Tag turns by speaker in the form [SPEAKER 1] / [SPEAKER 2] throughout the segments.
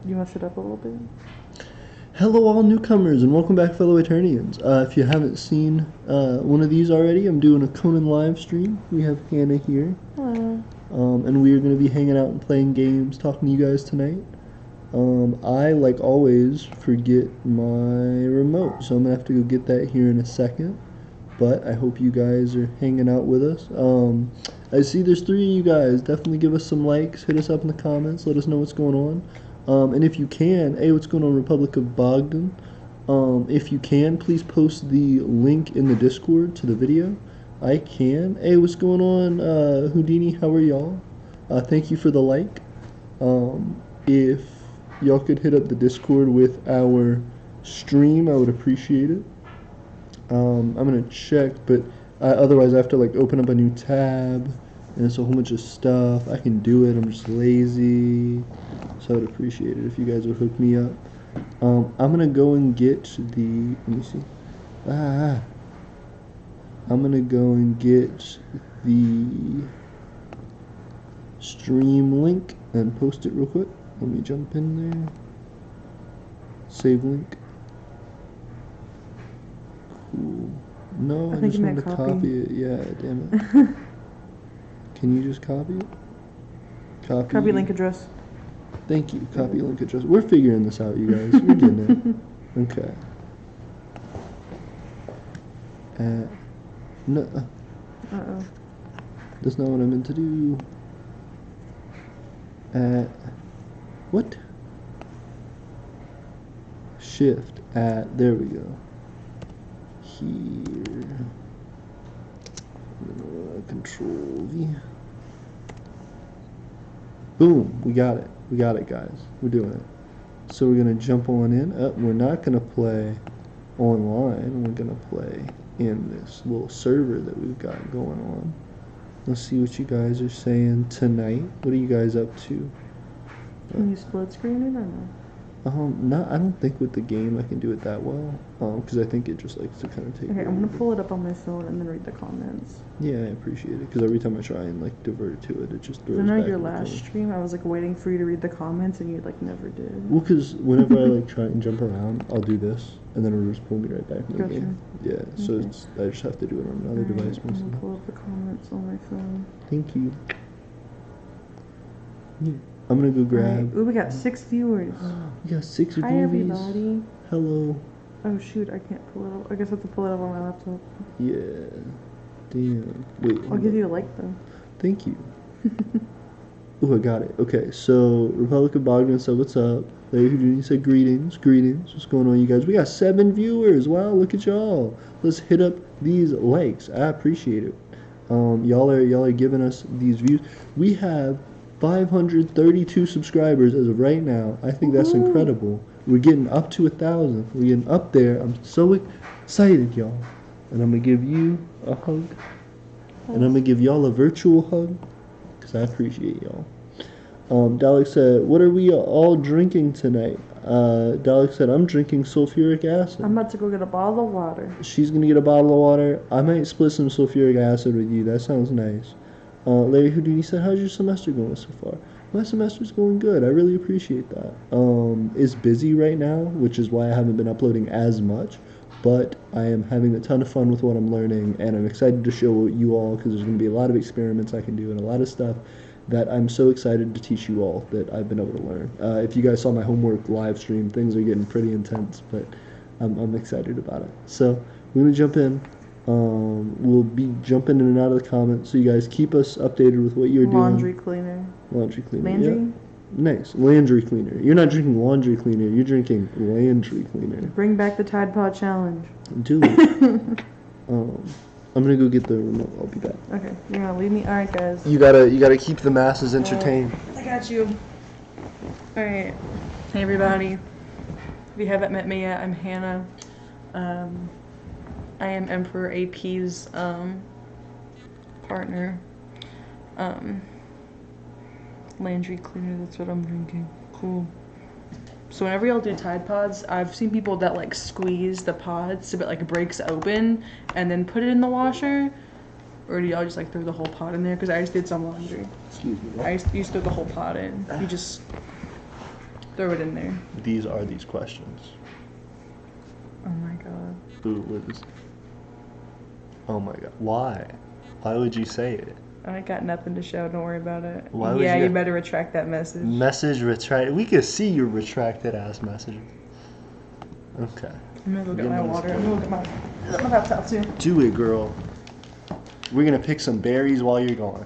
[SPEAKER 1] You messed it up a little bit.
[SPEAKER 2] Hello all newcomers and welcome back fellow Eternians. If you haven't seen one of these already, I'm doing a Conan Livestream. We have Hannah here.
[SPEAKER 1] Hello.
[SPEAKER 2] And we are going to be hanging out and playing games, talking to you guys tonight. I, like always, forget my remote, so I'm going to have to go get that here in a second. But I hope you guys are hanging out with us. I see there's 3 of you guys. Definitely give us some likes, hit us up in the comments, let us know what's going on. And if you can, hey, what's going on, Republic of Bogdan? If you can, please post the link in the Discord to the video. I can. Hey, what's going on, Houdini? How are y'all? Thank you for the like. If y'all could hit up the Discord with our stream, I would appreciate it. I'm gonna check, but otherwise I have to like open up a new tab, and it's a whole bunch of stuff. I can do it. I'm just lazy. So I would appreciate it if you guys would hook me up. I'm gonna go and get the. Let me see. I'm gonna go and get the stream link and post it real quick. Let me jump in there. Save link. Cool. No, I just wanted to copy it. Yeah, damn it. Can you just copy it?
[SPEAKER 1] Copy link address.
[SPEAKER 2] Thank you. Copy link address. We're figuring this out, you guys. We're getting it. Okay. No.
[SPEAKER 1] Uh-oh.
[SPEAKER 2] That's not what I meant to do. What? Shift. There we go. Here. Control V. Boom. We got it. We got it, guys. We're doing it. So we're going to jump on in. We're not going to play online. We're going to play in this little server that we've got going on. Let's see what you guys are saying tonight. What are you guys up to?
[SPEAKER 1] Can you split screen it or no?
[SPEAKER 2] I don't think with the game I can do it that well. Because I think it just likes to kind of take.
[SPEAKER 1] Okay, I'm gonna pull it up on my phone and then read the comments.
[SPEAKER 2] Yeah, I appreciate it. Because every time I try and like divert to it, it just throws.
[SPEAKER 1] I know
[SPEAKER 2] back
[SPEAKER 1] your last stream, I was like waiting for you to read the comments and you like never did.
[SPEAKER 2] Well, because whenever I like try and jump around, I'll do this, and then it'll just pull me right back in the game. Yeah, so I just have to do it on another device.
[SPEAKER 1] I'm gonna pull up the comments on my phone.
[SPEAKER 2] Thank you. Yeah. I'm gonna go grab.
[SPEAKER 1] Right. Ooh, we got 6 viewers.
[SPEAKER 2] We got 6 viewers.
[SPEAKER 1] Hi everybody.
[SPEAKER 2] Hello.
[SPEAKER 1] Oh shoot, I can't pull it up. I guess I have to pull it up on my laptop.
[SPEAKER 2] Yeah. Damn. Wait.
[SPEAKER 1] I'll give you a like though.
[SPEAKER 2] Thank you. Ooh, I got it. Okay, so Republic of Bogdan said, "What's up?" Larry Houdini said, "Greetings, greetings. What's going on, you guys? We got 7 viewers. Wow, look at y'all. Let's hit up these likes. I appreciate it. Y'all are giving us these views. We have 532 subscribers as of right now. I think that's incredible. We're getting up to 1,000. We're getting up there. I'm so excited, y'all. And I'm gonna give you a hug, and I'm gonna give y'all a virtual hug, cause I appreciate y'all." Dalek said, "What are we all drinking tonight?" Dalek said, "I'm drinking sulfuric acid."
[SPEAKER 1] I'm about to go get a bottle of water.
[SPEAKER 2] She's gonna get a bottle of water. I might split some sulfuric acid with you. That sounds nice. Larry Houdini said, "How's your semester going so far?" My semester's going good. I really appreciate that. It's busy right now, which is why I haven't been uploading as much. But I am having a ton of fun with what I'm learning, and I'm excited to show you all, because there's going to be a lot of experiments I can do and a lot of stuff that I'm so excited to teach you all that I've been able to learn. If you guys saw my homework live stream, things are getting pretty intense, but I'm excited about it. So we're going to jump in. We'll be jumping in and out of the comments, so you guys keep us updated with what you're doing.
[SPEAKER 1] Laundry cleaner.
[SPEAKER 2] Laundry cleaner.
[SPEAKER 1] Laundry?
[SPEAKER 2] Yeah. Nice. Landry cleaner. You're not drinking laundry cleaner, you're drinking Landry cleaner.
[SPEAKER 1] Bring back the Tide Pod challenge.
[SPEAKER 2] Do it. I'm gonna go get the remote. I'll be back.
[SPEAKER 1] Okay, you're gonna leave me? Alright guys.
[SPEAKER 2] You gotta keep the masses entertained.
[SPEAKER 1] I got you. Alright. Hey everybody. If you haven't met me yet, I'm Hannah. I am Emperor AP's partner. Landry cleaner, that's what I'm drinking. Cool. So whenever y'all do Tide Pods, I've seen people that like squeeze the pod so it like breaks open and then put it in the washer. Or do y'all just like throw the whole pot in there? Because I just did some laundry.
[SPEAKER 2] Excuse me.
[SPEAKER 1] I used to throw the whole pot in. You just Throw it in there.
[SPEAKER 2] These are these questions.
[SPEAKER 1] Oh my god.
[SPEAKER 2] Ooh, what is... Oh my god. Why? Why would you say it?
[SPEAKER 1] I got nothing to show. Don't worry about it.
[SPEAKER 2] Why would
[SPEAKER 1] yeah,
[SPEAKER 2] you-
[SPEAKER 1] you better retract that message.
[SPEAKER 2] Message retract. We could see your retracted ass messages. Okay.
[SPEAKER 1] I'm gonna go get
[SPEAKER 2] You're
[SPEAKER 1] my
[SPEAKER 2] not
[SPEAKER 1] water.
[SPEAKER 2] as
[SPEAKER 1] I'm gonna go get my laptop too.
[SPEAKER 2] Do it, girl. We're gonna pick some berries while you're gone.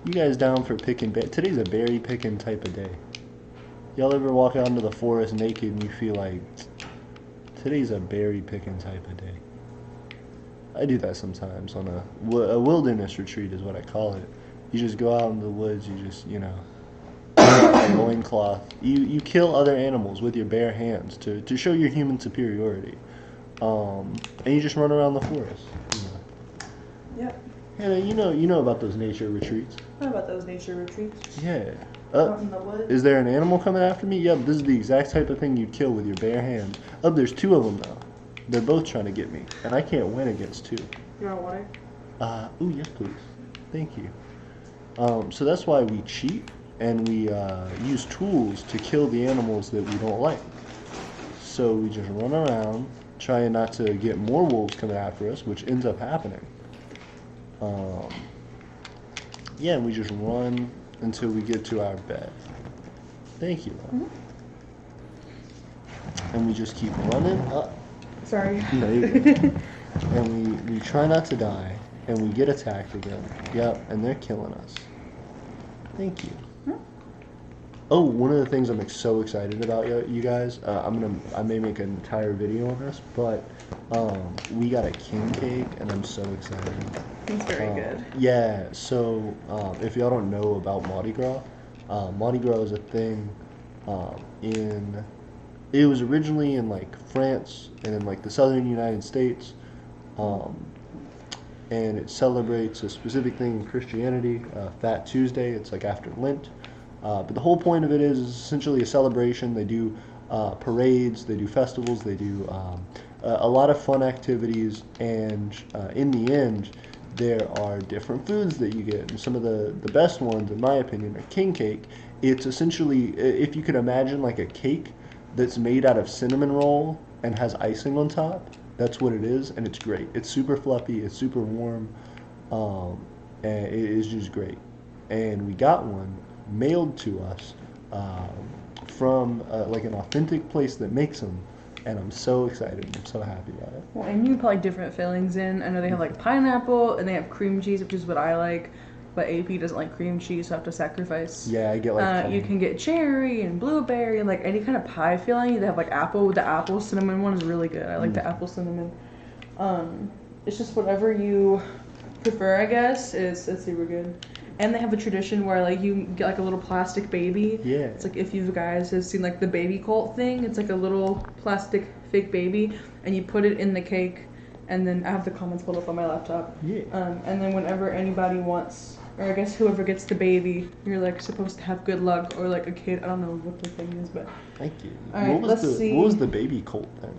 [SPEAKER 2] You guys down for picking berries? Today's a berry picking type of day. Y'all ever walk out into the forest naked and you feel like today's a berry picking type of day? I do that sometimes on a wilderness retreat is what I call it. You just go out in the woods, you just, a loincloth. You kill other animals with your bare hands to show your human superiority. And you just run around the forest.
[SPEAKER 1] Yep.
[SPEAKER 2] Yeah, you know about those nature retreats.
[SPEAKER 1] What about those nature retreats?
[SPEAKER 2] Yeah.
[SPEAKER 1] Out in the woods?
[SPEAKER 2] Is there an animal coming after me? Yep, this is the exact type of thing you'd kill with your bare hands. Oh, there's two of them though. They're both trying to get me, and I can't win against two.
[SPEAKER 1] You want water?
[SPEAKER 2] Ooh, yes, please. Thank you. So that's why we cheat and we use tools to kill the animals that we don't like. So we just run around trying not to get more wolves coming after us, which ends up happening. Yeah, and we just run until we get to our bed. Thank you.
[SPEAKER 1] Mm-hmm.
[SPEAKER 2] And we just keep running up.
[SPEAKER 1] Sorry.
[SPEAKER 2] No, you're good. And we try not to die, and we get attacked again. Yep, and they're killing us. Thank you. Oh, one of the things I'm so excited about, you guys, I may make an entire video on this, but we got a king cake, and I'm so excited.
[SPEAKER 1] It's very good.
[SPEAKER 2] Yeah, so if y'all don't know about Mardi Gras is a thing it was originally in like France and in like the southern United States, and it celebrates a specific thing in Christianity, Fat Tuesday. It's like after Lent. But the whole point of it is essentially a celebration. They do parades, they do festivals, they do a lot of fun activities, and in the end, there are different foods that you get. And some of the best ones, in my opinion, are king cake. It's essentially, if you could imagine like a cake that's made out of cinnamon roll and has icing on top, that's what it is, and it's great. It's super fluffy, it's super warm, and it is just great. And we got one mailed to us from like an authentic place that makes them, and I'm so excited. I'm so happy about it.
[SPEAKER 1] Well, and you can put like different fillings in. I know they have like pineapple and they have cream cheese, which is what I like. But AP doesn't like cream cheese, so I have to sacrifice.
[SPEAKER 2] Yeah, I get like
[SPEAKER 1] you can get cherry and blueberry and like any kind of pie filling. They have like apple. The apple cinnamon one is really good. I like the apple cinnamon. It's just whatever you prefer, I guess. It's super good. And they have a tradition where like you get like a little plastic baby.
[SPEAKER 2] Yeah.
[SPEAKER 1] It's like if you guys have seen like the baby cult thing. It's like a little plastic fake baby, and you put it in the cake. And then I have the comments pulled up on my laptop.
[SPEAKER 2] Yeah.
[SPEAKER 1] And then whenever anybody wants, or I guess whoever gets the baby, you're like supposed to have good luck, or like a kid. I don't know what the thing is, but.
[SPEAKER 2] Thank you.
[SPEAKER 1] All right, let's see.
[SPEAKER 2] What was the baby cult then?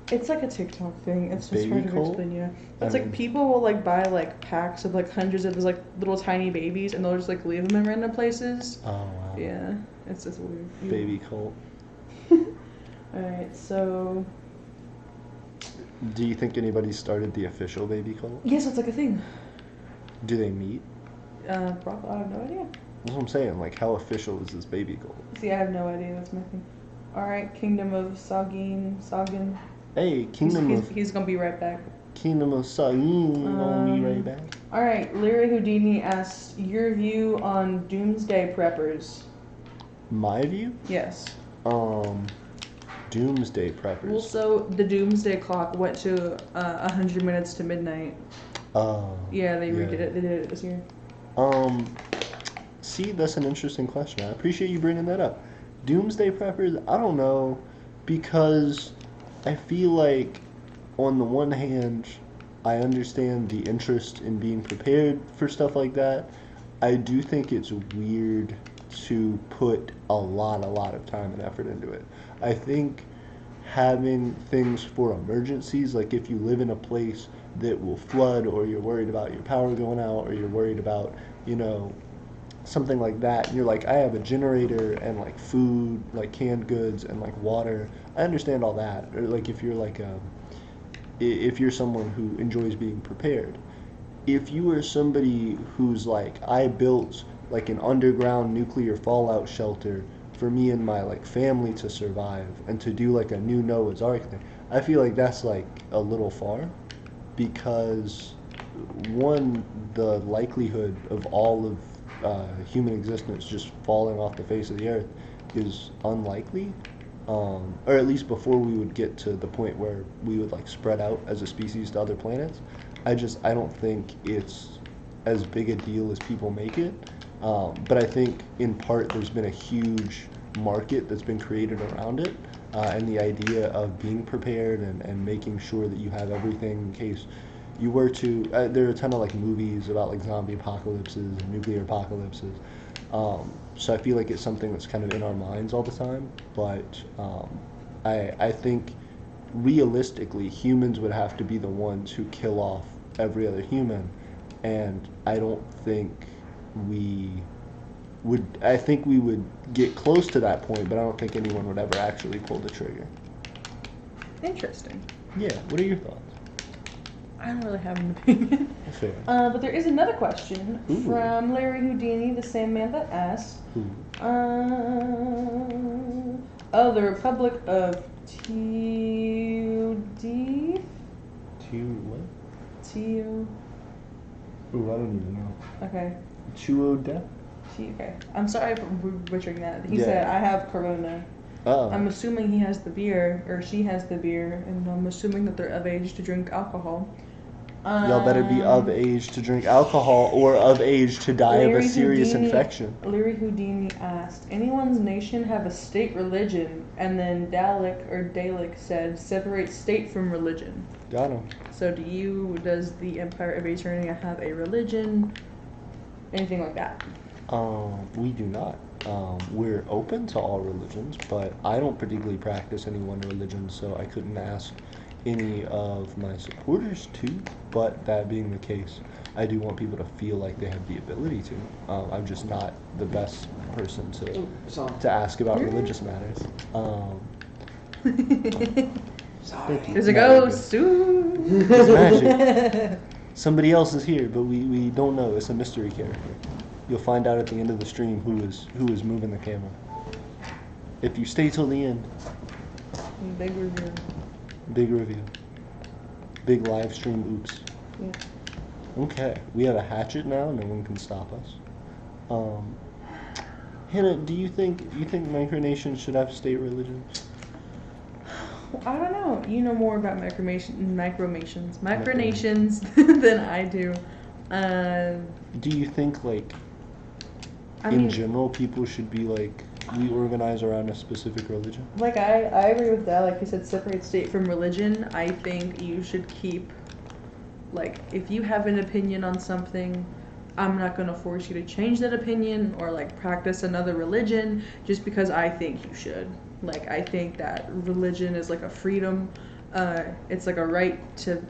[SPEAKER 1] It's like a TikTok thing. It's just
[SPEAKER 2] Baby
[SPEAKER 1] hard to
[SPEAKER 2] cult?
[SPEAKER 1] explain. Yeah.
[SPEAKER 2] I
[SPEAKER 1] It's
[SPEAKER 2] mean-
[SPEAKER 1] like people will like buy like packs of like hundreds of those like little tiny babies, and they'll just like leave them in random places.
[SPEAKER 2] Oh wow.
[SPEAKER 1] Yeah, it's just weird.
[SPEAKER 2] Baby cult.
[SPEAKER 1] All right, so.
[SPEAKER 2] Do you think anybody started the official baby cult?
[SPEAKER 1] Yes, it's like a thing.
[SPEAKER 2] Do they meet?
[SPEAKER 1] Probably. I have no idea.
[SPEAKER 2] That's what I'm saying. Like, how official is this baby cult?
[SPEAKER 1] See, I have no idea. That's my thing. All right, Kingdom of Sagin.
[SPEAKER 2] Hey,
[SPEAKER 1] He's gonna be right back.
[SPEAKER 2] Kingdom of Saeed on me right back.
[SPEAKER 1] All right, Larry Houdini asks your view on doomsday preppers.
[SPEAKER 2] My view?
[SPEAKER 1] Yes.
[SPEAKER 2] Doomsday preppers.
[SPEAKER 1] Well, so the doomsday clock went to 100 minutes to midnight. Yeah, they redid it. They did it this year.
[SPEAKER 2] See, that's an interesting question. I appreciate you bringing that up. Doomsday preppers, I don't know, because I feel like on the one hand, I understand the interest in being prepared for stuff like that. I do think it's weird to put a lot of time and effort into it. I think having things for emergencies, like if you live in a place that will flood, or you're worried about your power going out, or you're worried about, something like that, and you're like, I have a generator and like food, like canned goods and like water. I understand all that. Or like if you're like if you're someone who enjoys being prepared. If you are somebody who's like, I built like an underground nuclear fallout shelter for me and my like family to survive and to do like a new Noah's Ark thing, I feel like that's like a little far, because one, the likelihood of all of human existence just falling off the face of the earth is unlikely, or at least before we would get to the point where we would like spread out as a species to other planets. I don't think it's as big a deal as people make it. But I think in part there's been a huge market that's been created around it, and the idea of being prepared and making sure that you have everything in case you were to. There are a ton of like movies about like zombie apocalypses and nuclear apocalypses. So I feel like it's something that's kind of in our minds all the time. But I think realistically humans would have to be the ones who kill off every other human, and I don't think we would. I think we would get close to that point, but I don't think anyone would ever actually pull the trigger.
[SPEAKER 1] Interesting.
[SPEAKER 2] Yeah, what are your thoughts?
[SPEAKER 1] I don't really have an opinion.
[SPEAKER 2] Fair.
[SPEAKER 1] But there is another question
[SPEAKER 2] Ooh.
[SPEAKER 1] from Larry Houdini, the same man that asked. The Republic of TUD?
[SPEAKER 2] What?
[SPEAKER 1] TU.
[SPEAKER 2] Ooh, I don't even know.
[SPEAKER 1] Okay.
[SPEAKER 2] Chuo
[SPEAKER 1] Okay. I'm sorry for butchering that. He
[SPEAKER 2] Yeah.
[SPEAKER 1] said, I have Corona.
[SPEAKER 2] Oh.
[SPEAKER 1] I'm assuming he has the beer, or she has the beer, and I'm assuming that they're of age to drink alcohol.
[SPEAKER 2] Y'all better be of age to drink alcohol or of age to die of a
[SPEAKER 1] Larry
[SPEAKER 2] serious
[SPEAKER 1] Houdini,
[SPEAKER 2] infection.
[SPEAKER 1] Larry Houdini asked, anyone's nation have a state religion? And then Dalek said, separate state from religion.
[SPEAKER 2] Got him.
[SPEAKER 1] So does the Empire of Eternia have a religion? Anything like that?
[SPEAKER 2] We do not. We're open to all religions, but I don't particularly practice any one religion, so I couldn't ask any of my supporters to. But that being the case, I do want people to feel like they have the ability to. I'm just not the best person to ask about religious matters.
[SPEAKER 3] Sorry.
[SPEAKER 1] There's a ghost. Ooh.
[SPEAKER 2] It's magic. Somebody else is here, but we don't know. It's a mystery character. You'll find out at the end of the stream who is moving the camera. If you stay till the end.
[SPEAKER 1] Big review.
[SPEAKER 2] Big review. Big live stream oops.
[SPEAKER 1] Yeah.
[SPEAKER 2] Okay, we have a hatchet now. No one can stop us. Hannah, do you think micronations should have state religions?
[SPEAKER 1] I don't know. You know more about micronations than I do.
[SPEAKER 2] Do you think
[SPEAKER 1] I
[SPEAKER 2] in
[SPEAKER 1] mean,
[SPEAKER 2] general people should be like, we organize around a specific religion?
[SPEAKER 1] like I agree with that. Like you said, separate state from religion. I think you should keep, like, if you have an opinion on something, I'm not going to force you to change that opinion or like practice another religion just because I think you should. Like, I think that religion is like a freedom. It's like a right to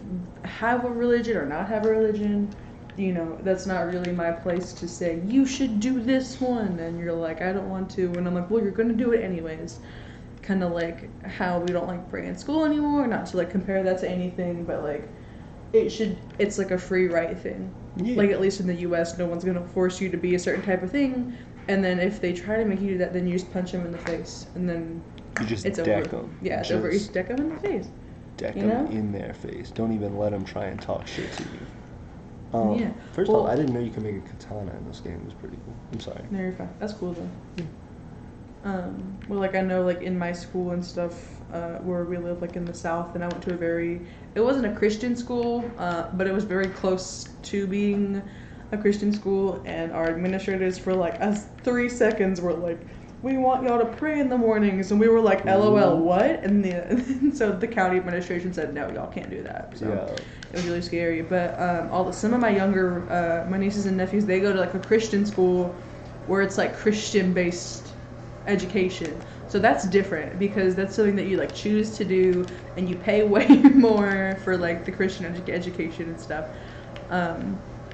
[SPEAKER 1] have a religion or not have a religion. You know, that's not really my place to say, you should do this one. And you're like, I don't want to. And I'm like, well, you're going to do it anyways. Kind of like how we don't like praying in school anymore. Not to like compare that to anything, but like, it's like a free right thing.
[SPEAKER 2] Yeah.
[SPEAKER 1] Like, at least in the U.S., no one's going to force you to be a certain type of thing. And then if they try to make you do that, then you just punch them in the face. And then
[SPEAKER 2] You just
[SPEAKER 1] it's
[SPEAKER 2] deck
[SPEAKER 1] over.
[SPEAKER 2] them.
[SPEAKER 1] Yeah, it's over. You just deck them in the face.
[SPEAKER 2] Deck
[SPEAKER 1] You
[SPEAKER 2] them
[SPEAKER 1] know?
[SPEAKER 2] in their face. Don't even let them try and talk shit to you.
[SPEAKER 1] Yeah.
[SPEAKER 2] First
[SPEAKER 1] Well-
[SPEAKER 2] of all, I didn't know you could make a katana in this game. It was pretty cool. I'm sorry.
[SPEAKER 1] No, you're fine. That's cool though.
[SPEAKER 2] Yeah.
[SPEAKER 1] Well, like I know, like in my school and stuff, where we live, like in the South, and I went to it wasn't a Christian school, but it was very close to being a Christian school, and our administrators for like 3 seconds were like, we want y'all to pray in the mornings, and we were like, LOL, what? And so the county administration said, no, y'all can't do that. So
[SPEAKER 2] Yeah.
[SPEAKER 1] it was really scary. But some of my younger, my nieces and nephews, they go to like a Christian school where it's like Christian-based education. So that's different because that's something that you like choose to do, and you pay way more for like the Christian education and stuff.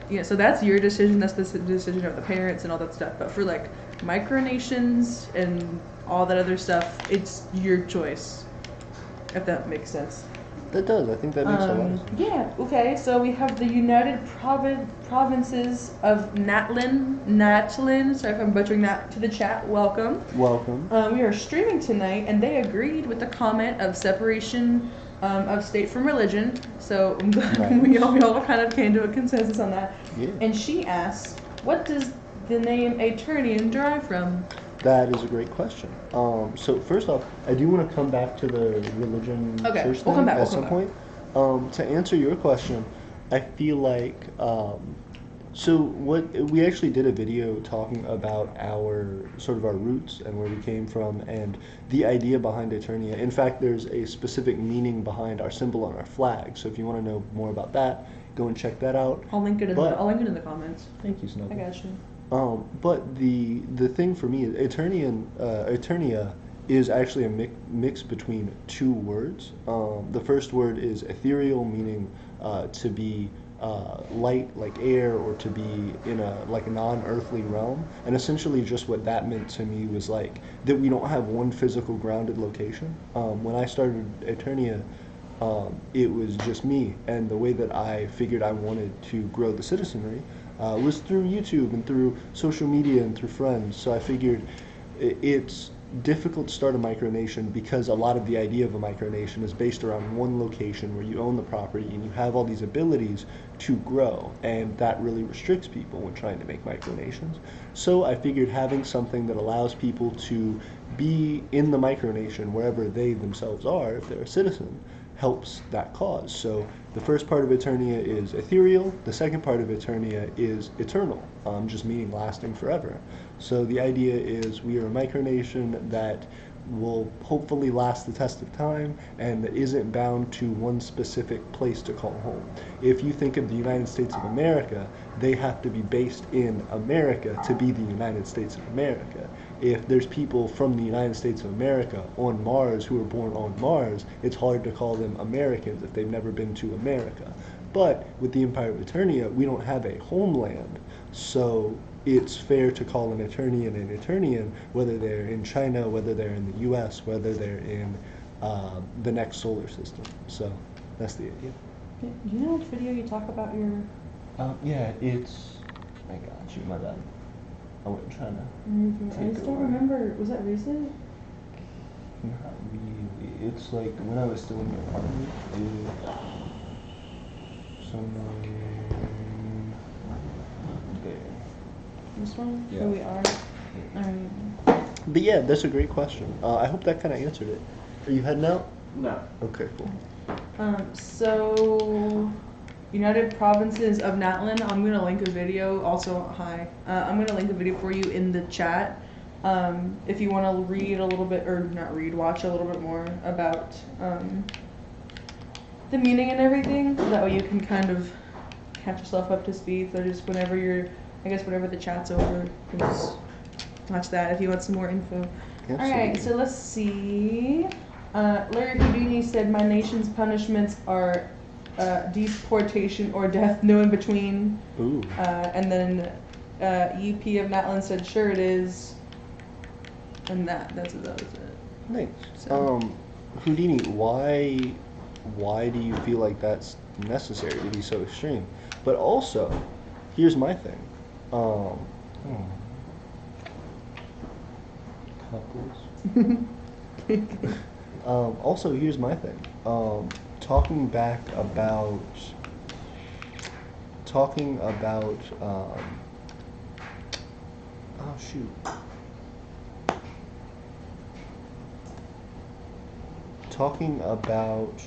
[SPEAKER 1] yeah, so that's your decision. That's the decision of the parents and all that stuff. But for like micronations and all that other stuff, it's your choice. If that makes sense.
[SPEAKER 2] That does. I think that makes a lot of sense.
[SPEAKER 1] Yeah. Okay. So we have the United Provinces of Natlin. Sorry if I'm butchering that. To the chat. Welcome.
[SPEAKER 2] Welcome.
[SPEAKER 1] We are streaming tonight, and they agreed with the comment of separation of state from religion. So I'm glad
[SPEAKER 2] Nice.
[SPEAKER 1] we all kind of came to a consensus on that.
[SPEAKER 2] Yeah.
[SPEAKER 1] And she asked, "What does the name Eternian derive from?"
[SPEAKER 2] That is a great question. So first off, I do want to come back to the religion
[SPEAKER 1] Okay,
[SPEAKER 2] church
[SPEAKER 1] we'll
[SPEAKER 2] thing
[SPEAKER 1] come back,
[SPEAKER 2] at
[SPEAKER 1] we'll
[SPEAKER 2] some
[SPEAKER 1] come
[SPEAKER 2] point. To answer your question, I feel like so what we actually did a video talking about our roots and where we came from and the idea behind Eternia. In fact, there's a specific meaning behind our symbol on our flag. So if you want to know more about that, go and check that out.
[SPEAKER 1] I'll link it
[SPEAKER 2] But-
[SPEAKER 1] I'll link it in the comments.
[SPEAKER 2] Thank you, Snuggle.
[SPEAKER 1] I got you.
[SPEAKER 2] But the thing for me is Eternia is actually a mix between two words. The first word is ethereal, meaning to be light like air, or to be in a non-earthly realm. And essentially, just what that meant to me was like that we don't have one physical grounded location. When I started Eternia, it was just me, and the way that I figured I wanted to grow the citizenry was through YouTube and through social media and through friends. So I figured it's difficult to start a micronation because a lot of the idea of a micronation is based around one location where you own the property and you have all these abilities to grow, and that really restricts people when trying to make micronations. So I figured having something that allows people to be in the micronation wherever they themselves are, if they're a citizen, helps that cause. So the first part of Eternia is ethereal. The second part of Eternia is eternal, just meaning lasting forever. So the idea is we are a micronation that will hopefully last the test of time and that isn't bound to one specific place to call home. If you think of the United States of America, they have to be based in America to be the United States of America. If there's people from the United States of America on Mars who were born on Mars, it's hard to call them Americans if they've never been to America. But with the Empire of Eternia, we don't have a homeland, so it's fair to call an Eternian an Eternian, whether they're in China, whether they're in the US, whether they're in the next solar system. So that's the idea.
[SPEAKER 1] Do you know which video you talk about your...
[SPEAKER 2] Yeah, it's... I got you, my bad. I wasn't trying to
[SPEAKER 1] I just don't remember. Was that recent?
[SPEAKER 2] Not really. It's like when I was still in the apartment. Somewhere there.
[SPEAKER 1] This one?
[SPEAKER 2] Yeah.
[SPEAKER 1] Here we are. Alright.
[SPEAKER 2] But yeah, that's a great question. I hope that kind of answered it. Are you heading out?
[SPEAKER 3] No.
[SPEAKER 2] Okay, cool.
[SPEAKER 1] So United Provinces of Natlin. I'm gonna link a video. Also, hi. I'm gonna link a video for you in the chat. If you want to read a little bit, or not read, watch a little bit more about the meaning and everything. That way you can kind of catch yourself up to speed. So just whenever whenever the chat's over, you can just watch that if you want some more info.
[SPEAKER 2] Absolutely.
[SPEAKER 1] Alright, so let's see. Larry Houdini said, "My nation's punishments are deportation or death, no in between."
[SPEAKER 2] Ooh.
[SPEAKER 1] And then UP of Natlin said, "Sure it is." And that was it.
[SPEAKER 2] Nice.
[SPEAKER 1] So.
[SPEAKER 2] Houdini, why do you feel like that's necessary to be so extreme? But also, here's my thing. Couples. Also, here's my thing. Talking about oh shoot. Talking about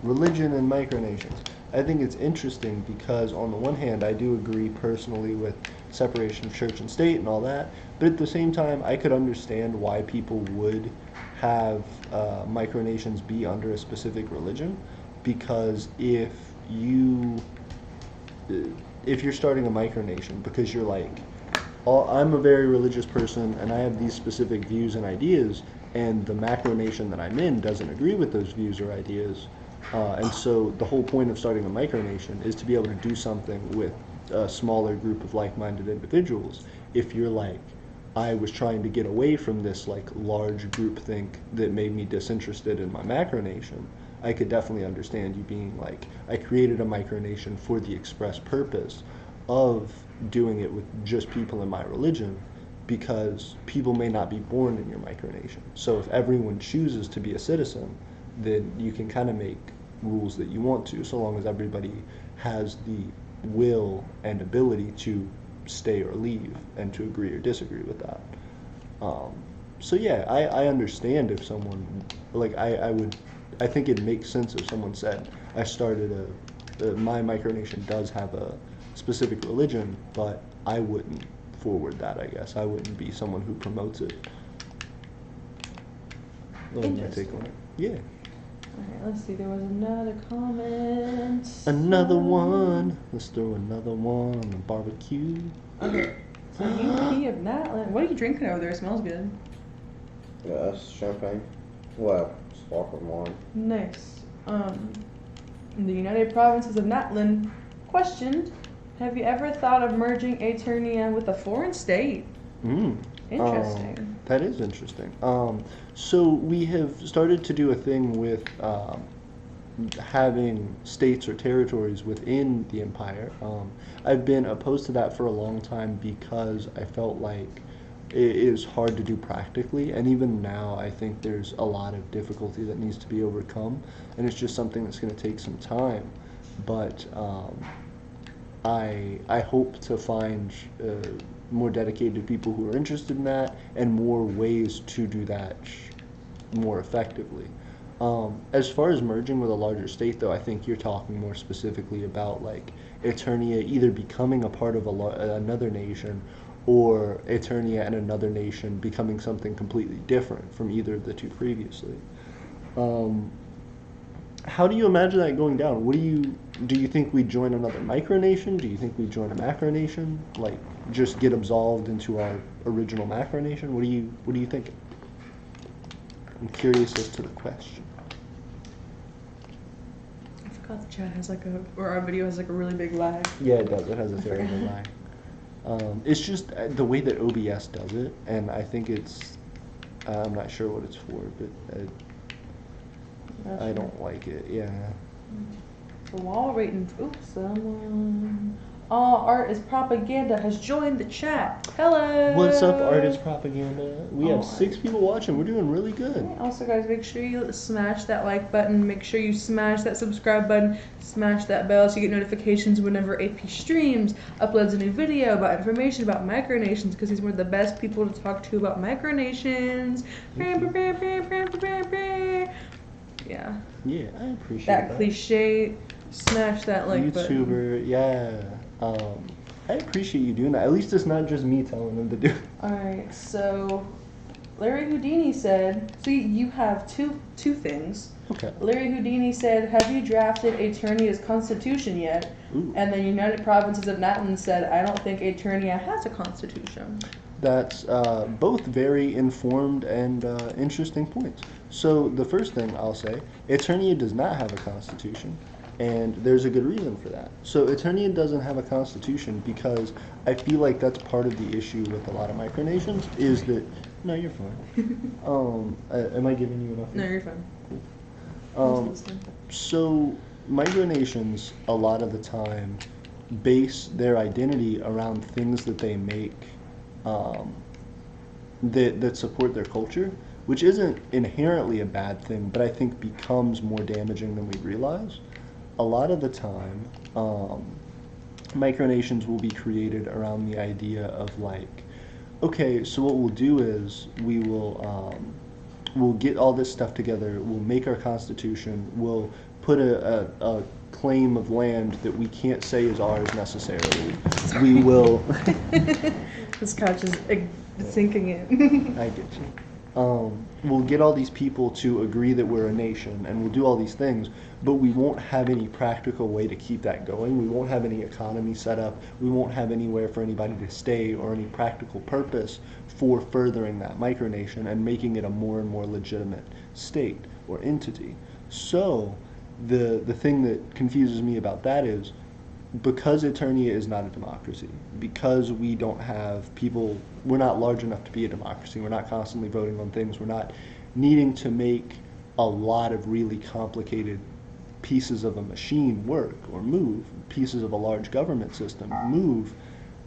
[SPEAKER 2] religion and micronations. I think it's interesting because on the one hand, I do agree personally with separation of church and state and all that, but at the same time, I could understand why people would have micronations be under a specific religion, because if you're starting a micronation because you're like, I'm a very religious person and I have these specific views and ideas, and the macronation that I'm in doesn't agree with those views or ideas, and so the whole point of starting a micronation is to be able to do something with a smaller group of like-minded individuals. If you're like, I was trying to get away from this like large group think that made me disinterested in my macronation, I could definitely understand you being like, I created a micronation for the express purpose of doing it with just people in my religion, because people may not be born in your micronation. So if everyone chooses to be a citizen, then you can kind of make rules that you want to, so long as everybody has the will and ability to stay or leave and to agree or disagree with that. So yeah, I understand if someone, like I think it makes sense if someone said, I started my micronation does have a specific religion, but I wouldn't forward that, I guess. I wouldn't be someone who promotes it.
[SPEAKER 1] Interesting.
[SPEAKER 2] Yeah.
[SPEAKER 1] Alright, let's see, there was another comment.
[SPEAKER 2] Another one. Let's throw another one on the barbecue.
[SPEAKER 1] Okay. So UP of Natland. What are you drinking over there? It smells good.
[SPEAKER 3] Yeah, that's champagne. Well, sparkling wine.
[SPEAKER 1] Nice. The United Provinces of Natland questioned, have you ever thought of merging Aeternia with a foreign state? Interesting.
[SPEAKER 2] That is interesting. So we have started to do a thing with having states or territories within the empire. I've been opposed to that for a long time because I felt like it is hard to do practically, and even now I think there's a lot of difficulty that needs to be overcome, and it's just something that's going to take some time. But I hope to find more dedicated people who are interested in that, and more ways to do that more effectively. As far as merging with a larger state, though, I think you're talking more specifically about like Eternia either becoming a part of another nation, or Eternia and another nation becoming something completely different from either of the two previously. How do you imagine that going down? Do you think we join another micronation? Do you think we join a macronation? Like, just get absolved into our original macronation? What do you think? I'm curious as to the question.
[SPEAKER 1] I forgot the chat has or our video has like a really big lag.
[SPEAKER 2] Yeah, it does. It has a very big lag. It's just the way that OBS does it, and I think I'm not sure what it's for, but I don't like it, yeah.
[SPEAKER 1] So while waiting, someone. All art is propaganda has joined the chat. Hello.
[SPEAKER 2] What's up, Art is Propaganda? We have 6 people watching. We're doing really good.
[SPEAKER 1] Also, guys, make sure you smash that like button. Make sure you smash that subscribe button. Smash that bell so you get notifications whenever AP streams, uploads a new video about information about micronations, because he's one of the best people to talk to about micronations. Yeah.
[SPEAKER 2] Yeah, I appreciate
[SPEAKER 1] that cliche. Smash that like button.
[SPEAKER 2] YouTuber, yeah. I appreciate you doing that. At least it's not just me telling them to do it.
[SPEAKER 1] Alright, so Larry Houdini said, so you have two things.
[SPEAKER 2] Okay.
[SPEAKER 1] Larry Houdini said, have you drafted Eternia's constitution yet?
[SPEAKER 2] Ooh.
[SPEAKER 1] And the United Provinces of Natland said, I don't think Eternia has a constitution.
[SPEAKER 2] That's both very informed and interesting points. So the first thing I'll say, Eternia does not have a constitution, and there's a good reason for that. So Eternia doesn't have a constitution because I feel like that's part of the issue with a lot of micronations is that, no, you're fine. Am I giving you enough?
[SPEAKER 1] No, you're fine.
[SPEAKER 2] Cool. So micronations a lot of the time base their identity around things that they make that support their culture, which isn't inherently a bad thing, but I think becomes more damaging than we realize. A lot of the time, micronations will be created around the idea of like, okay, so what we'll do is we'll get all this stuff together, we'll make our constitution, we'll put a claim of land that we can't say is ours necessarily.
[SPEAKER 1] Sorry.
[SPEAKER 2] We will...
[SPEAKER 1] This couch is sinking in.
[SPEAKER 2] I get you. We'll get all these people to agree that we're a nation, and we'll do all these things, but we won't have any practical way to keep that going. We won't have any economy set up. We won't have anywhere for anybody to stay or any practical purpose for furthering that micronation and making it a more and more legitimate state or entity. So the thing that confuses me about that is because Eternia is not a democracy, because we don't have people, we're not large enough to be a democracy, we're not constantly voting on things, we're not needing to make a lot of really complicated pieces of a machine work or move, pieces of a large government system move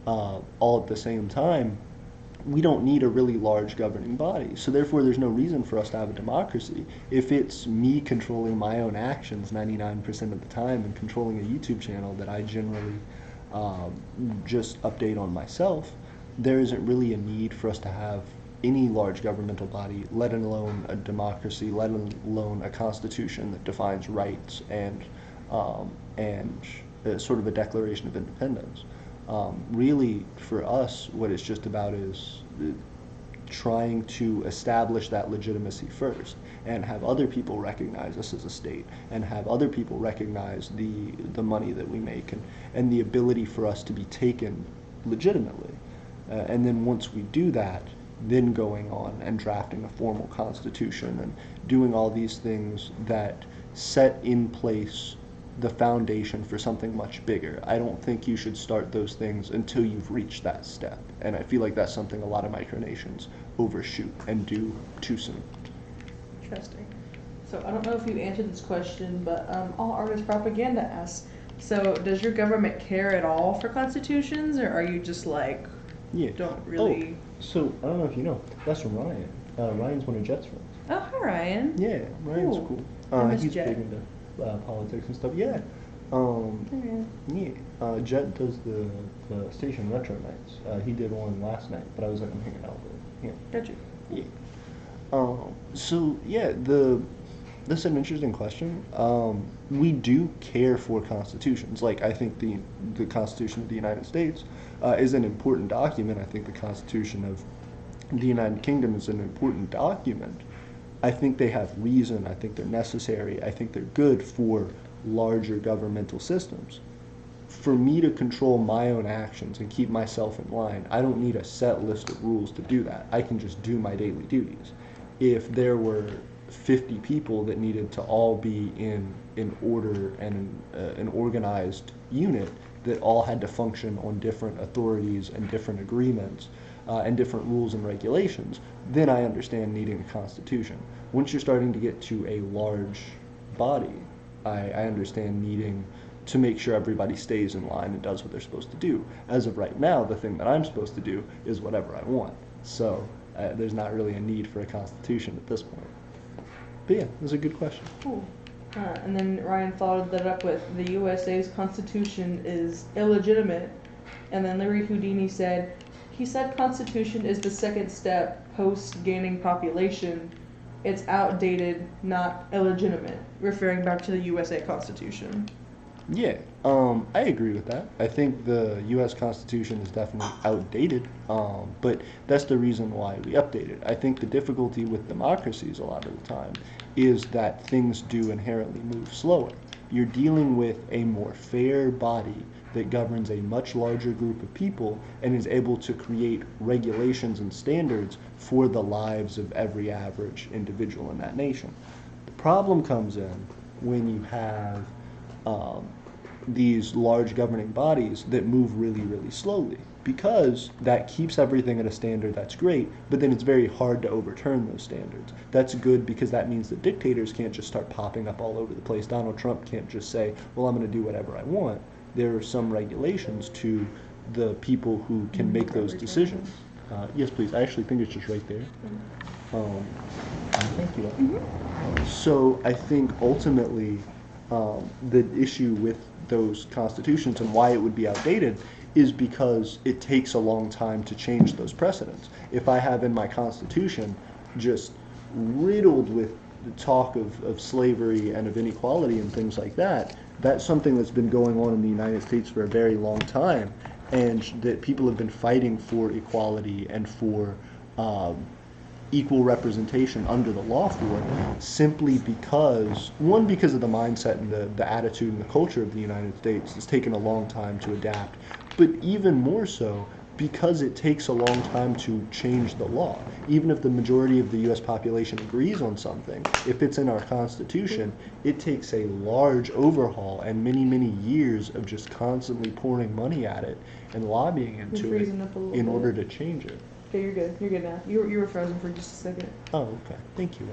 [SPEAKER 2] all at the same time. We don't need a really large governing body. So therefore, there's no reason for us to have a democracy. If it's me controlling my own actions 99% of the time and controlling a YouTube channel that I generally just update on myself, there isn't really a need for us to have any large governmental body, let alone a democracy, let alone a constitution that defines rights and sort of a declaration of independence. Really, for us, what it's just about is trying to establish that legitimacy first and have other people recognize us as a state and have other people recognize the money that we make and the ability for us to be taken legitimately. And then once we do that, then going on and drafting a formal constitution and doing all these things that set in place the foundation for something much bigger. I don't think you should start those things until you've reached that step. And I feel like that's something a lot of micronations overshoot and do too soon.
[SPEAKER 1] Interesting. So I don't know if you answered this question, but all art is propaganda asks, so does your government care at all for constitutions, or are you just like, don't really...
[SPEAKER 2] Oh, so I don't know if you know, that's Ryan. Ryan's one of Jet's friends.
[SPEAKER 1] Oh, hi Ryan.
[SPEAKER 2] Yeah, Ryan's cool. He's
[SPEAKER 1] Jet.
[SPEAKER 2] big into politics and stuff. Yeah. Jet does the station retro nights. He did one last night, but I was letting him hang out with him.
[SPEAKER 1] Got you.
[SPEAKER 2] Yeah. So yeah, that's an interesting question. We do care for constitutions. Like I think the Constitution of the United States is an important document. I think the Constitution of the United Kingdom is an important document. I think they have reason, I think they're necessary, I think they're good for larger governmental systems. For me to control my own actions and keep myself in line, I don't need a set list of rules to do that. I can just do my daily duties. If there were 50 people that needed to all be in order and an organized unit that all had to function on different authorities and different agreements, and different rules and regulations, then I understand needing a constitution. Once you're starting to get to a large body, I understand needing to make sure everybody stays in line and does what they're supposed to do. As of right now, the thing that I'm supposed to do is whatever I want. So there's not really a need for a constitution at this point. But yeah, that's a good question.
[SPEAKER 1] Cool. And then Ryan followed that up with, the USA's constitution is illegitimate. And then Larry Houdini said, he said constitution is the second step post gaining population. It's outdated, not illegitimate, referring back to the USA Constitution.
[SPEAKER 2] Yeah, I agree with that. I think the U.S. Constitution is definitely outdated, but that's the reason why we update it. I think the difficulty with democracies a lot of the time is that things do inherently move slower. You're dealing with a more fair body that governs a much larger group of people and is able to create regulations and standards for the lives of every average individual in that nation. The problem comes in when you have these large governing bodies that move really, really slowly, because that keeps everything at a standard that's great, but then it's very hard to overturn those standards. That's good because that means that dictators can't just start popping up all over the place. Donald Trump can't just say, well, I'm going to do whatever I want. There are some regulations to the people who can make those decisions. Yes, please. I actually think it's just right there. Thank you. So I think ultimately the issue with those constitutions and why it would be outdated is because it takes a long time to change those precedents. If I have in my constitution just riddled with the talk of slavery and of inequality and things like that, that's something that's been going on in the United States for a very long time, and that people have been fighting for equality and for equal representation under the law for, simply because, one, because of the mindset and the attitude and the culture of the United States. It's taken a long time to adapt, but even more so because it takes a long time to change the law. Even if the majority of the U.S. population agrees on something, if it's in our Constitution, it takes a large overhaul and many, many years of just constantly pouring money at it and lobbying into it in order to change it.
[SPEAKER 1] Okay, you're good. You're good now. You were frozen for just a second.
[SPEAKER 2] Oh, okay. Thank you,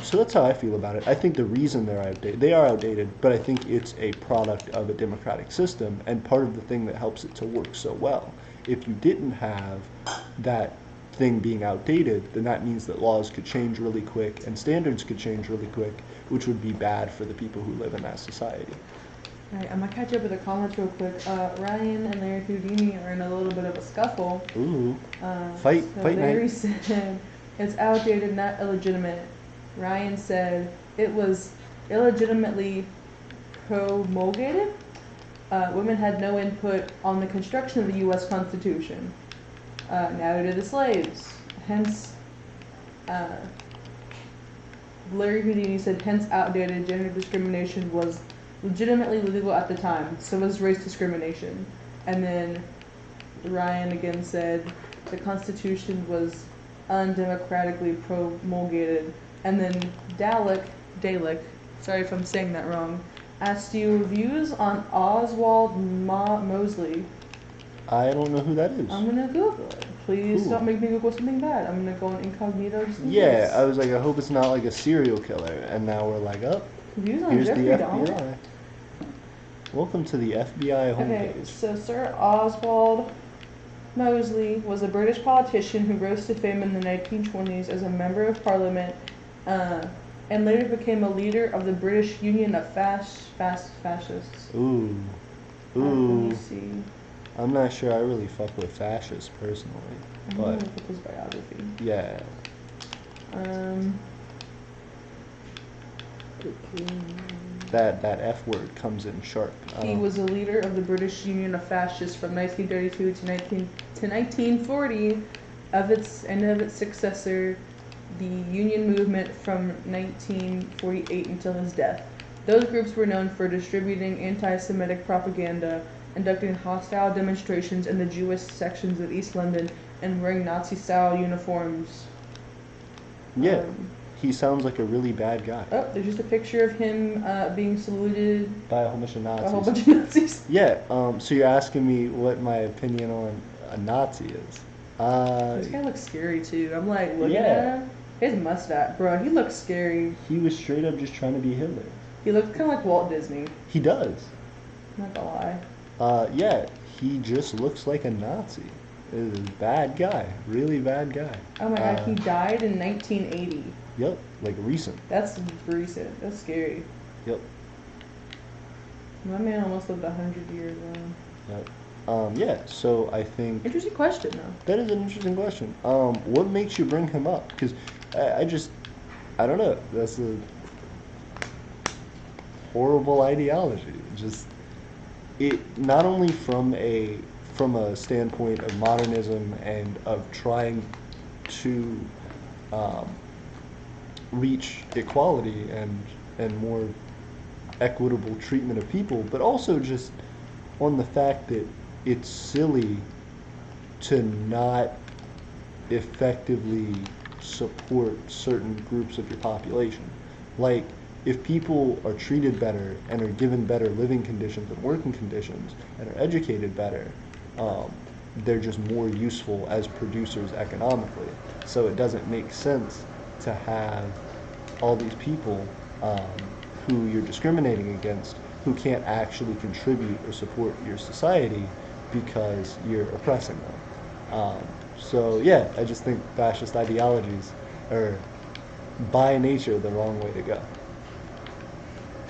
[SPEAKER 2] so that's how I feel about it. I think the reason they are outdated, but I think it's a product of a democratic system and part of the thing that helps it to work so well. If you didn't have that thing being outdated, then that means that laws could change really quick and standards could change really quick, which would be bad for the people who live in that society.
[SPEAKER 1] All right, I'm gonna catch up with the comments real quick. Ryan and Larry Houdini are in a little bit of a scuffle.
[SPEAKER 2] Ooh. Fight
[SPEAKER 1] Larry
[SPEAKER 2] night.
[SPEAKER 1] said it's outdated, not illegitimate. Ryan said it was illegitimately promulgated. Women had no input on the construction of the U.S. Constitution. Neither did the slaves. Hence, Larry Houdini said, hence outdated. Gender discrimination was legitimately legal at the time. So was race discrimination. And then Ryan again said the Constitution was undemocratically promulgated. And then Dalek, sorry if I'm saying that wrong, asked you views on Oswald Mosley.
[SPEAKER 2] I don't know who that is.
[SPEAKER 1] I'm gonna Google it. Please
[SPEAKER 2] Cool.
[SPEAKER 1] don't make me Google something bad. I'm gonna go on incognito. Just in
[SPEAKER 2] Yeah,
[SPEAKER 1] case.
[SPEAKER 2] I was like, I hope it's not like a serial killer. And now we're like, oh,
[SPEAKER 1] Views on
[SPEAKER 2] here's the
[SPEAKER 1] Jeffrey
[SPEAKER 2] FBI.
[SPEAKER 1] Dahmer.
[SPEAKER 2] Welcome to the FBI
[SPEAKER 1] Okay,
[SPEAKER 2] homepage.
[SPEAKER 1] so Sir Oswald Mosley was a British politician who rose to fame in the 1920s as a member of Parliament, and later became a leader of the British Union of Fascists.
[SPEAKER 2] Ooh.
[SPEAKER 1] Let
[SPEAKER 2] Ooh.
[SPEAKER 1] me see.
[SPEAKER 2] I'm not sure I really fuck with fascists personally.
[SPEAKER 1] I'm gonna
[SPEAKER 2] But
[SPEAKER 1] look at his biography.
[SPEAKER 2] yeah. That F word comes in sharp.
[SPEAKER 1] He was a leader of the British Union of Fascists from 1932 to 1940, of its successor, the Union movement from 1948 until his death. Those groups were known for distributing anti-Semitic propaganda, conducting hostile demonstrations in the Jewish sections of East London, and wearing Nazi-style uniforms.
[SPEAKER 2] Yeah. He sounds like a really bad guy.
[SPEAKER 1] Oh, there's just a picture of him being saluted
[SPEAKER 2] By a whole bunch of
[SPEAKER 1] by
[SPEAKER 2] Nazis.
[SPEAKER 1] a whole bunch of Nazis.
[SPEAKER 2] Yeah, so you're asking me what my opinion on a Nazi is.
[SPEAKER 1] This guy looks scary too. I'm like looking
[SPEAKER 2] Yeah.
[SPEAKER 1] at him. His mustache, bro, he looks scary.
[SPEAKER 2] He was straight up just trying to be Hitler.
[SPEAKER 1] He looks kind of like Walt Disney.
[SPEAKER 2] He does.
[SPEAKER 1] I'm not gonna lie.
[SPEAKER 2] Yeah, he just looks like a Nazi. Is a bad guy. Really bad guy.
[SPEAKER 1] Oh my god, he died in 1980.
[SPEAKER 2] Yep, like recent.
[SPEAKER 1] That's recent. That's scary.
[SPEAKER 2] Yep.
[SPEAKER 1] My man almost lived 100 years.
[SPEAKER 2] Yep. Yeah, so I think
[SPEAKER 1] Interesting question though.
[SPEAKER 2] that is an interesting question. What makes you bring him up? Because I don't know. That's a horrible ideology. Just it not only from a standpoint of modernism and of trying to reach equality and more equitable treatment of people, but also just on the fact that it's silly to not effectively support certain groups of your population. Like, if people are treated better and are given better living conditions and working conditions and are educated better, they're just more useful as producers economically. So it doesn't make sense to have all these people who you're discriminating against who can't actually contribute or support your society because you're oppressing them. So yeah, I just think fascist ideologies are by nature the wrong way to go.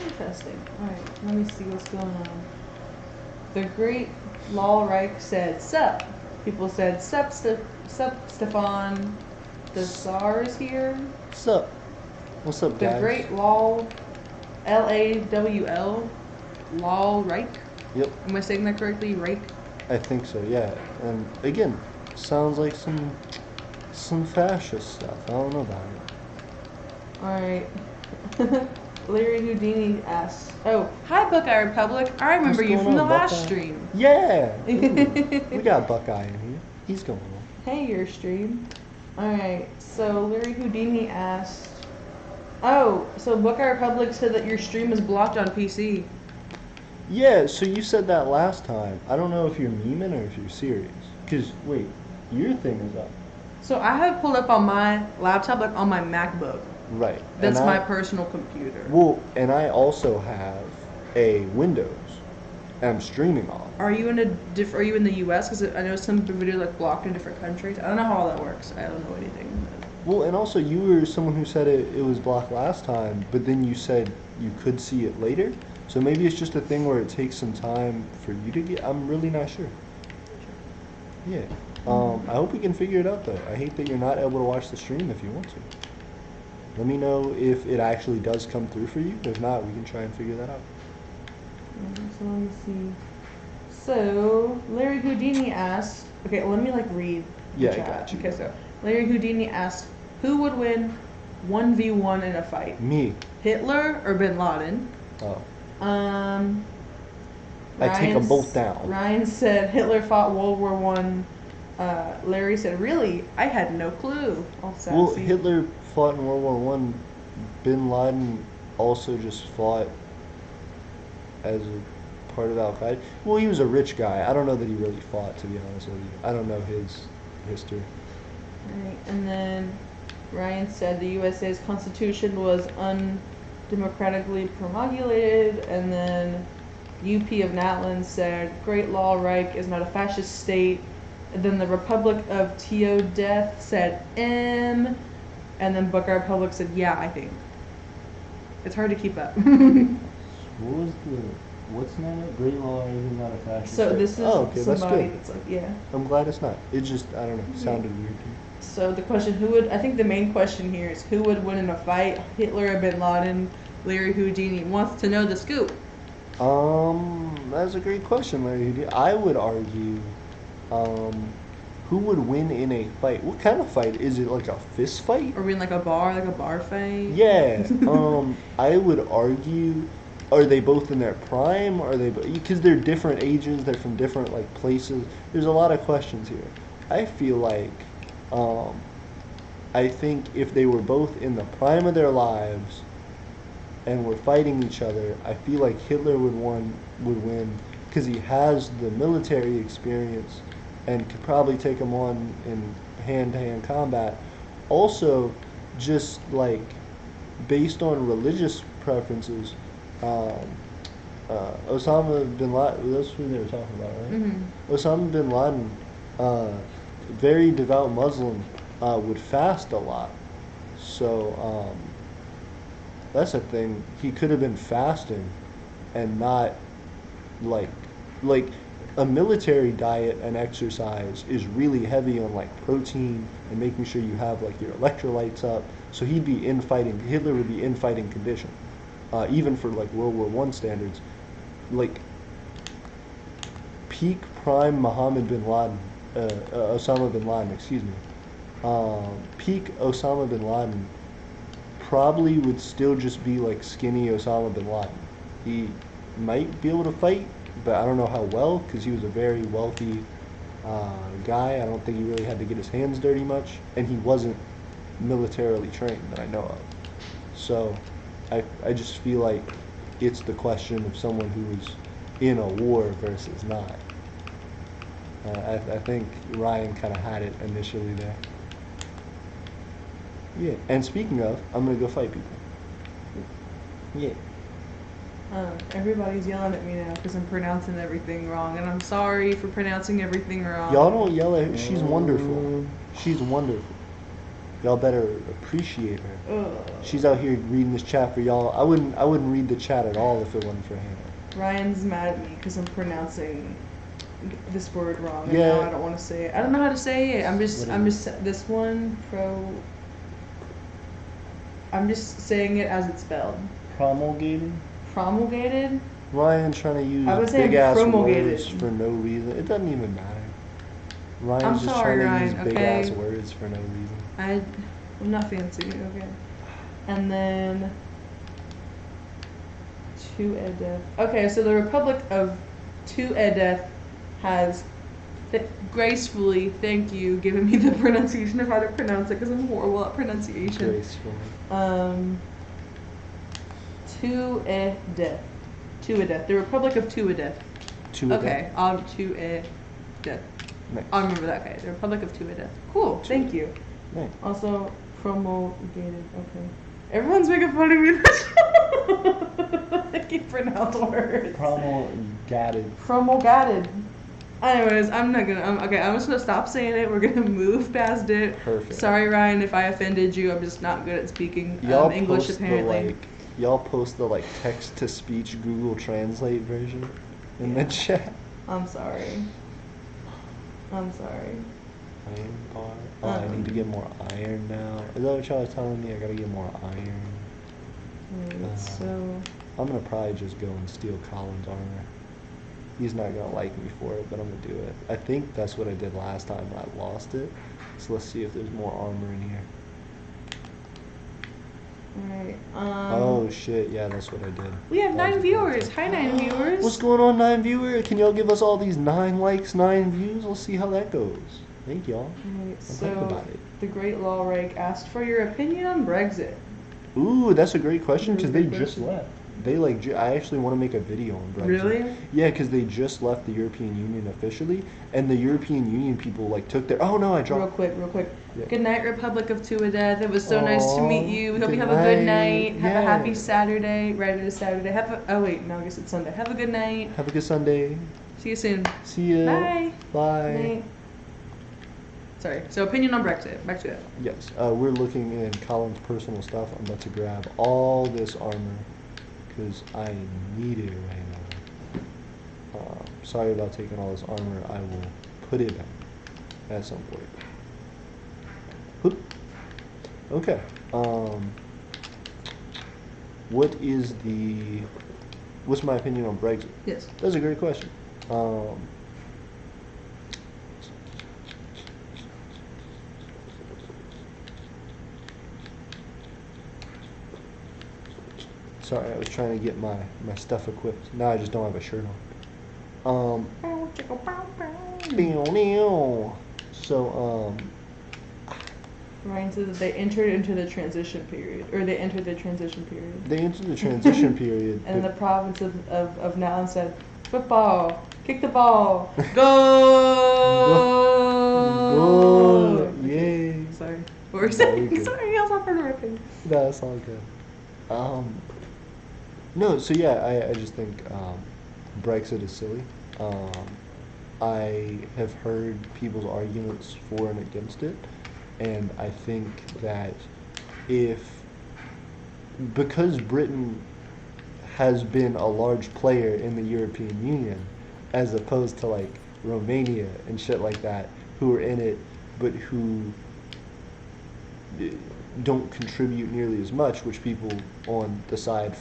[SPEAKER 1] Interesting. Alright, let me see what's going on. The great Lal Reich said, sup. People said, sup, Stefan. The Tsar is here.
[SPEAKER 2] What's up? What's up,
[SPEAKER 1] The
[SPEAKER 2] guys?
[SPEAKER 1] great Lal, Lawl, Lal Reich.
[SPEAKER 2] Yep,
[SPEAKER 1] Am I saying that correctly? Reich?
[SPEAKER 2] I think so, yeah. And again, sounds like some fascist stuff. I don't know about it.
[SPEAKER 1] Alright. Larry Houdini asks, "Oh, hi Buckeye Republic. I remember
[SPEAKER 2] What's
[SPEAKER 1] you
[SPEAKER 2] going
[SPEAKER 1] from the
[SPEAKER 2] on,
[SPEAKER 1] last
[SPEAKER 2] Buckeye?
[SPEAKER 1] stream.
[SPEAKER 2] Yeah. Ooh, we got Buckeye in here. He's going on.
[SPEAKER 1] Hey, your stream. All right. So Larry Houdini asked, "Oh, so Buckeye Republic said that your stream is blocked on PC."
[SPEAKER 2] Yeah, so you said that last time. I don't know if you're memeing or if you're serious. Cause wait, your thing is up.
[SPEAKER 1] So I have pulled up on my laptop, like on my MacBook.
[SPEAKER 2] Right.
[SPEAKER 1] That's
[SPEAKER 2] and
[SPEAKER 1] my personal computer.
[SPEAKER 2] Well, and I also have a Windows. And I'm streaming on.
[SPEAKER 1] Are you in Are you in the U.S.? Because I know some videos like blocked in different countries. I don't know how all that works. I don't know anything.
[SPEAKER 2] Well, and also you were someone who said it was blocked last time, but then you said you could see it later. So maybe it's just a thing where it takes some time for you to get. I'm really not sure. Yeah. I hope we can figure it out though. I hate that you're not able to watch the stream if you want to. Let me know if it actually does come through for you. If not, we can try and figure that out.
[SPEAKER 1] So let me see. So Larry Houdini asked. Okay, let me like read. The
[SPEAKER 2] Yeah, I
[SPEAKER 1] chat.
[SPEAKER 2] got you.
[SPEAKER 1] Okay, so Larry Houdini asked, "Who would win 1v1 in a fight?
[SPEAKER 2] Me.
[SPEAKER 1] Hitler or Bin Laden?"
[SPEAKER 2] Oh. I take them both down.
[SPEAKER 1] Ryan said Hitler fought World War One. Larry said, "Really? I had no clue." All sassy.
[SPEAKER 2] Well, Hitler fought in World War One. Bin Laden also just fought as a part of Al Qaeda. Well, he was a rich guy. I don't know that he really fought, to be honest with you. I don't know his history.
[SPEAKER 1] Right, and then Ryan said the USA's constitution was undemocratically promulgated, and then UP of Natlan said Great Law Reich is not a fascist state. And then the Republic of T.O. Death said M, and then Buckeye Republic said yeah, I think. It's hard to keep up.
[SPEAKER 2] What's the name of it? Great Law is not a fascist
[SPEAKER 1] So
[SPEAKER 2] state.
[SPEAKER 1] this is
[SPEAKER 2] Oh, okay, that's
[SPEAKER 1] somebody
[SPEAKER 2] good.
[SPEAKER 1] that's like, yeah.
[SPEAKER 2] I'm glad it's not. It just, I don't know, it sounded weird to me.
[SPEAKER 1] So the question, I think the main question here is who would win in a fight, Hitler or Bin Laden? Larry Houdini wants to know the scoop.
[SPEAKER 2] That's a great question, Larry Houdini. I would argue, who would win in a fight? What kind of fight? Is it like a fist fight?
[SPEAKER 1] Or we in like a bar fight?
[SPEAKER 2] Yeah. I would argue, are they both in their prime? Are they, because they're different ages, they're from different like places. There's a lot of questions here. I feel like, I think if they were both in the prime of their lives and were fighting each other, I feel like Hitler would win because he has the military experience and could probably take him on in hand-to-hand combat. Also, just like based on religious preferences, Osama bin Laden, that's who they were talking about, right?
[SPEAKER 1] Mm-hmm.
[SPEAKER 2] Osama bin Laden, very devout Muslim, would fast a lot. So that's a thing. He could have been fasting and not like a military diet and exercise is really heavy on like protein and making sure you have like your electrolytes up. So he'd be in fighting. Hitler would be in fighting condition, even for like World War I standards. Like peak prime Muhammad bin Laden, Osama bin Laden, excuse me. Peak Osama bin Laden probably would still just be like skinny Osama bin Laden. He might be able to fight, but I don't know how well because he was a very wealthy guy. I don't think he really had to get his hands dirty much, and he wasn't militarily trained that I know of. So I just feel like it's the question of someone who is in a war versus not. I think Ryan kind of had it initially there. Yeah, and speaking of, I'm gonna go fight people. Yeah.
[SPEAKER 1] Everybody's yelling at me now because I'm pronouncing everything wrong, and I'm sorry for pronouncing everything wrong.
[SPEAKER 2] Y'all don't yell at her. She's wonderful. She's wonderful. Y'all better appreciate her.
[SPEAKER 1] Ugh.
[SPEAKER 2] She's out here reading this chat for y'all. I wouldn't read the chat at all if it wasn't for Hannah.
[SPEAKER 1] Ryan's mad at me because I'm pronouncing this word wrong. And
[SPEAKER 2] Yeah.
[SPEAKER 1] now I don't want to say it. I don't know how to say it. I'm just this one I'm just saying it as it's spelled.
[SPEAKER 2] Promulgated?
[SPEAKER 1] Promulgated?
[SPEAKER 2] Ryan's trying to use
[SPEAKER 1] I would say
[SPEAKER 2] big ass
[SPEAKER 1] promulgated.
[SPEAKER 2] words for no reason. It doesn't even matter. Ryan's
[SPEAKER 1] I'm
[SPEAKER 2] just
[SPEAKER 1] sorry,
[SPEAKER 2] trying to
[SPEAKER 1] Ryan,
[SPEAKER 2] use big
[SPEAKER 1] okay?
[SPEAKER 2] ass words for no reason.
[SPEAKER 1] I'm not fancy, okay. And then Tu Edeth. Okay, so the Republic of Tu Edeth has gracefully, thank you, given me the pronunciation of how to pronounce it because I'm horrible at pronunciation.
[SPEAKER 2] Gracefully.
[SPEAKER 1] Tu Edeth. Tu Edeth. The Republic of Tu Edeth. Okay, Tu Edeth.
[SPEAKER 2] Nice.
[SPEAKER 1] I'll remember that. Okay, the Republic of Tu Edeth. Cool, thank you.
[SPEAKER 2] Nice.
[SPEAKER 1] Also, promulgated. Okay. Everyone's making fun of me. I can't pronounce words.
[SPEAKER 2] Promulgated.
[SPEAKER 1] Promulgated. Anyways, I'm just gonna stop saying it. We're gonna move past it.
[SPEAKER 2] Perfect.
[SPEAKER 1] Sorry, Ryan, if I offended you. I'm just not good at speaking English, apparently.
[SPEAKER 2] Y'all post the text-to-speech Google Translate version in the chat.
[SPEAKER 1] I'm sorry.
[SPEAKER 2] Iron bar. Oh, I need to get more iron now. Is that what y'all are telling me? I gotta get more iron.
[SPEAKER 1] Right, so
[SPEAKER 2] I'm gonna probably just go and steal Colin's armor. He's not gonna like me for it, but I'm gonna do it. I think that's what I did last time when I lost it. So let's see if there's more armor in here.
[SPEAKER 1] Alright,
[SPEAKER 2] oh shit, yeah, that's what I did.
[SPEAKER 1] we have 9 viewers. Hi, 9 viewers.
[SPEAKER 2] What's going on, 9 viewers? Can y'all give us all these 9 likes, 9 views? We'll see how that goes. Thank y'all.
[SPEAKER 1] Alright,
[SPEAKER 2] I'm hyped
[SPEAKER 1] so
[SPEAKER 2] about it.
[SPEAKER 1] the Great Lawrake asked for your opinion on Brexit.
[SPEAKER 2] Ooh, that's a great question because they
[SPEAKER 1] Good
[SPEAKER 2] just
[SPEAKER 1] question.
[SPEAKER 2] left. They I actually want to make a video on Brexit.
[SPEAKER 1] Really?
[SPEAKER 2] Yeah, because they just left the European Union officially, and the European Union people took their. Oh no, I dropped.
[SPEAKER 1] Real quick.
[SPEAKER 2] Yeah.
[SPEAKER 1] Good night, Republic of Tu Edeth. It was so nice to meet you. We hope
[SPEAKER 2] good
[SPEAKER 1] you have a good
[SPEAKER 2] night.
[SPEAKER 1] night. Have a happy
[SPEAKER 2] Yeah.
[SPEAKER 1] Saturday. Right, it is Saturday. Oh wait, no, I guess it's Sunday. Have a good night.
[SPEAKER 2] Have a good Sunday.
[SPEAKER 1] See you soon.
[SPEAKER 2] See ya.
[SPEAKER 1] Bye.
[SPEAKER 2] Bye.
[SPEAKER 1] Night. Sorry. So opinion on Brexit. Back to it.
[SPEAKER 2] Yes, we're looking in Colin's personal stuff. I'm about to grab all this armor because I need it right now. Sorry about taking all this armor. I will put it back at some point. Whoop. Okay. What's my opinion on Brexit?
[SPEAKER 1] Yes.
[SPEAKER 2] That's a great question. Sorry, I was trying to get my stuff equipped. Now I just don't have a shirt on. So,
[SPEAKER 1] Ryan said that they entered into the transition period, or they entered the transition period.
[SPEAKER 2] they entered the transition period.
[SPEAKER 1] And the province of Nowland said, football, kick the ball, go!
[SPEAKER 2] Go! Yay!
[SPEAKER 1] Sorry. What were you saying?
[SPEAKER 2] good.
[SPEAKER 1] Sorry, I was off on a ripping.
[SPEAKER 2] That's all good. No, so yeah, I just think Brexit is silly. I have heard people's arguments for and against it, and I think that because Britain has been a large player in the European Union, as opposed to Romania and shit like that, who are in it, but who don't contribute nearly as much, which people on the side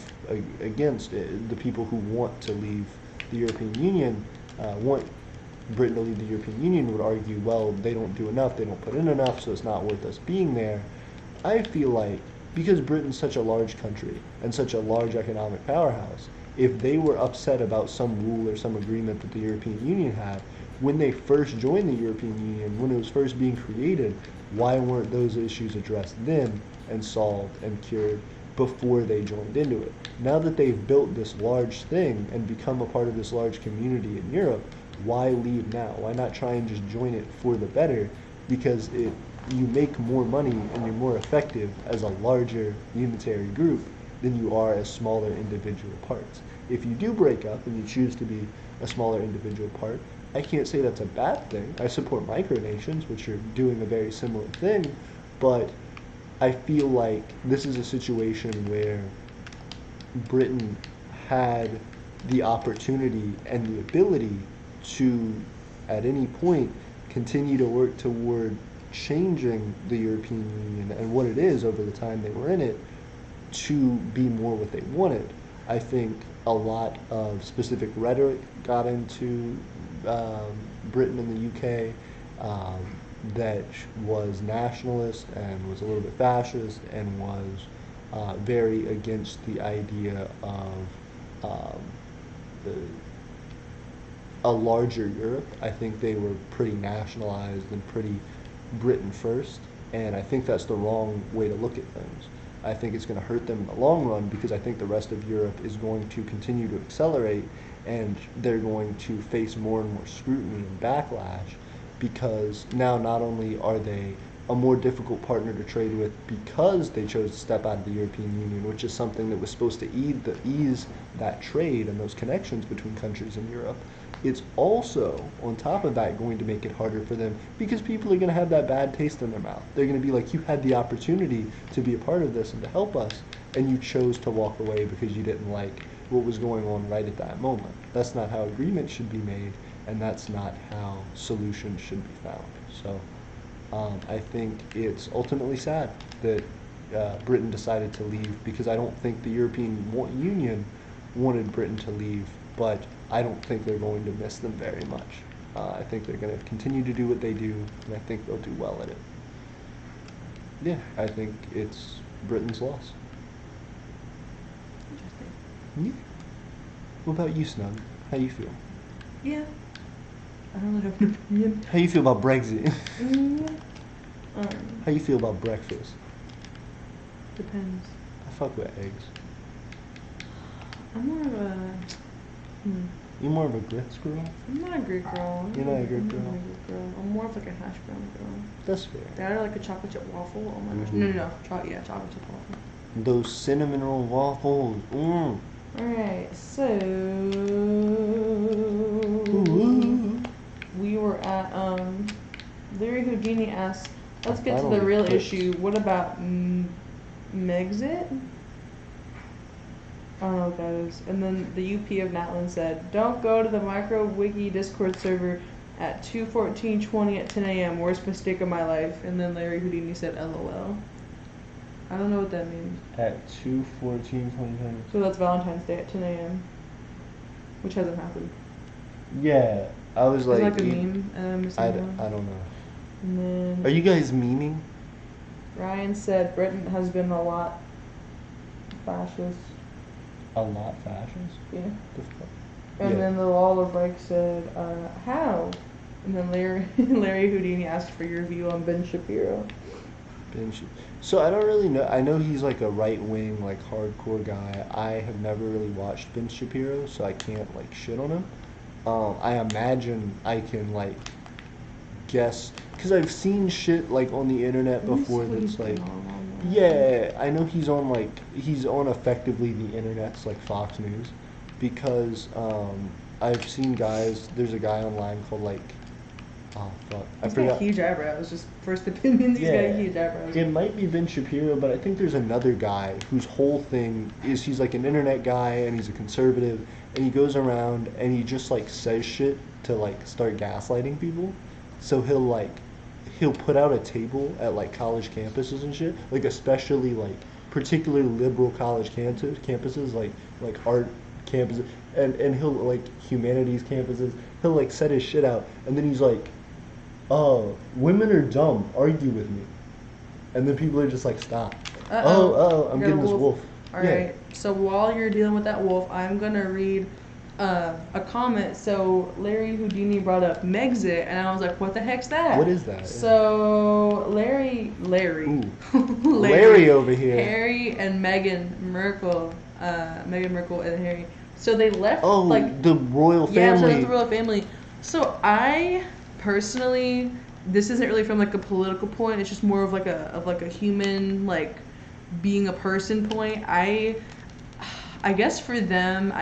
[SPEAKER 2] against it, the people who want to leave the European Union, want Britain to leave the European Union, would argue, well, they don't do enough, they don't put in enough, so it's not worth us being there. I feel like, because Britain's such a large country and such a large economic powerhouse, if they were upset about some rule or some agreement that the European Union had, when they first joined the European Union, when it was first being created, why weren't those issues addressed then and solved and cured before they joined into it? Now that they've built this large thing and become a part of this large community in Europe, why leave now? Why not try and just join it for the better? Because you make more money and you're more effective as a larger unitary group than you are as smaller individual parts. If you do break up and you choose to be a smaller individual part, I can't say that's a bad thing. I support micronations, which are doing a very similar thing, but I feel like this is a situation where Britain had the opportunity and the ability to, at any point, continue to work toward changing the European Union and what it is over the time they were in it to be more what they wanted. I think a lot of specific rhetoric got into Britain and the UK that was nationalist and was a little bit fascist and was very against the idea of um, a larger Europe. I think they were pretty nationalized and pretty Britain first, and I think that's the wrong way to look at things. I think it's going to hurt them in the long run because I think the rest of Europe is going to continue to accelerate and they're going to face more and more scrutiny and backlash because now not only are they a more difficult partner to trade with because they chose to step out of the European Union, which is something that was supposed to ease that trade and those connections between countries in Europe. It's also, on top of that, going to make it harder for them because people are going to have that bad taste in their mouth. They're going to be like, you had the opportunity to be a part of this and to help us, and you chose to walk away because you didn't like what was going on right at that moment. That's not how agreements should be made, and that's not how solutions should be found. So I think it's ultimately sad that Britain decided to leave because I don't think the European Union wanted Britain to leave, but I don't think they're going to miss them very much. I think they're going to continue to do what they do, and I think they'll do well at it. Yeah, I think it's Britain's loss.
[SPEAKER 1] Interesting.
[SPEAKER 2] Yeah. What about you, Snug? How you feel?
[SPEAKER 1] Yeah. I don't really have an opinion.
[SPEAKER 2] How you feel about Brexit?
[SPEAKER 1] Yeah.
[SPEAKER 2] How you feel about breakfast?
[SPEAKER 1] Depends.
[SPEAKER 2] I fuck with eggs.
[SPEAKER 1] I'm more of a.
[SPEAKER 2] You more of a grits girl?
[SPEAKER 1] I'm not a Greek girl.
[SPEAKER 2] You're not a Greek
[SPEAKER 1] I'm
[SPEAKER 2] girl?
[SPEAKER 1] not a Greek girl. I'm more of like a hash brown girl.
[SPEAKER 2] That's fair.
[SPEAKER 1] That or like a chocolate chip waffle. Oh my gosh.
[SPEAKER 2] Mhm.
[SPEAKER 1] No. Chocolate chip waffle.
[SPEAKER 2] Those cinnamon roll waffles.
[SPEAKER 1] Alright, so
[SPEAKER 2] Ooh.
[SPEAKER 1] we were at Larry Houdini asked, let's get to the
[SPEAKER 2] Finally
[SPEAKER 1] real
[SPEAKER 2] clicked.
[SPEAKER 1] issue. What about Megxit? I don't know what that is. And then the UP of Natlan said, don't go to the micro wiki Discord server at 2:14:20 at 10 a.m. Worst mistake of my life. And then Larry Houdini said LOL. I don't know what that means.
[SPEAKER 2] At 2:14:20.
[SPEAKER 1] So that's Valentine's Day at 10 a.m. Which hasn't happened.
[SPEAKER 2] Yeah, I was
[SPEAKER 1] It's
[SPEAKER 2] like,
[SPEAKER 1] like a meme, and I'm missing
[SPEAKER 2] I
[SPEAKER 1] one.
[SPEAKER 2] don't know.
[SPEAKER 1] And then
[SPEAKER 2] Are you guys memeing?
[SPEAKER 1] Ryan said Britain has been a lot fascist.
[SPEAKER 2] A lot fascist?
[SPEAKER 1] Yeah.
[SPEAKER 2] The fuck?
[SPEAKER 1] And
[SPEAKER 2] Yeah.
[SPEAKER 1] then the Wall of Like said, how? And then Larry Houdini asked for your view on Ben Shapiro.
[SPEAKER 2] So I don't really know. I know he's like a right wing, like hardcore guy. I have never really watched Ben Shapiro, so I can't like shit on him. I imagine I can like guess because I've seen shit like on the internet before that's like, yeah, I know he's on effectively the internet's like Fox News because I've seen guys. There's a guy online called like. Oh fuck! I
[SPEAKER 1] He's
[SPEAKER 2] forgot.
[SPEAKER 1] got huge eyebrows. Just first opinions. He's got huge eyebrows.
[SPEAKER 2] It might be Ben Shapiro, but I think there's another guy whose whole thing is he's like an internet guy and he's a conservative and he goes around and he just like says shit to like start gaslighting people. So he'll put out a table at like college campuses and shit, like especially like particularly liberal college campuses like art campuses and he'll like humanities campuses. He'll like set his shit out and then he's like, oh, women are dumb, argue with me. And then people are just like, stop. I'm
[SPEAKER 1] Got a
[SPEAKER 2] getting this wolf.
[SPEAKER 1] Alright, so while you're dealing with that wolf, I'm going to read a comment. So Larry Houdini brought up Megxit, and I was like, what the heck's that?
[SPEAKER 2] What is that?
[SPEAKER 1] So Larry,
[SPEAKER 2] Ooh. Larry over here.
[SPEAKER 1] Harry and Meghan Markle and Harry. So they left
[SPEAKER 2] like the royal family.
[SPEAKER 1] Yeah, so that's the royal family. So I personally, this isn't really from like a political point. It's just more of like a human like being a person point. I guess for them,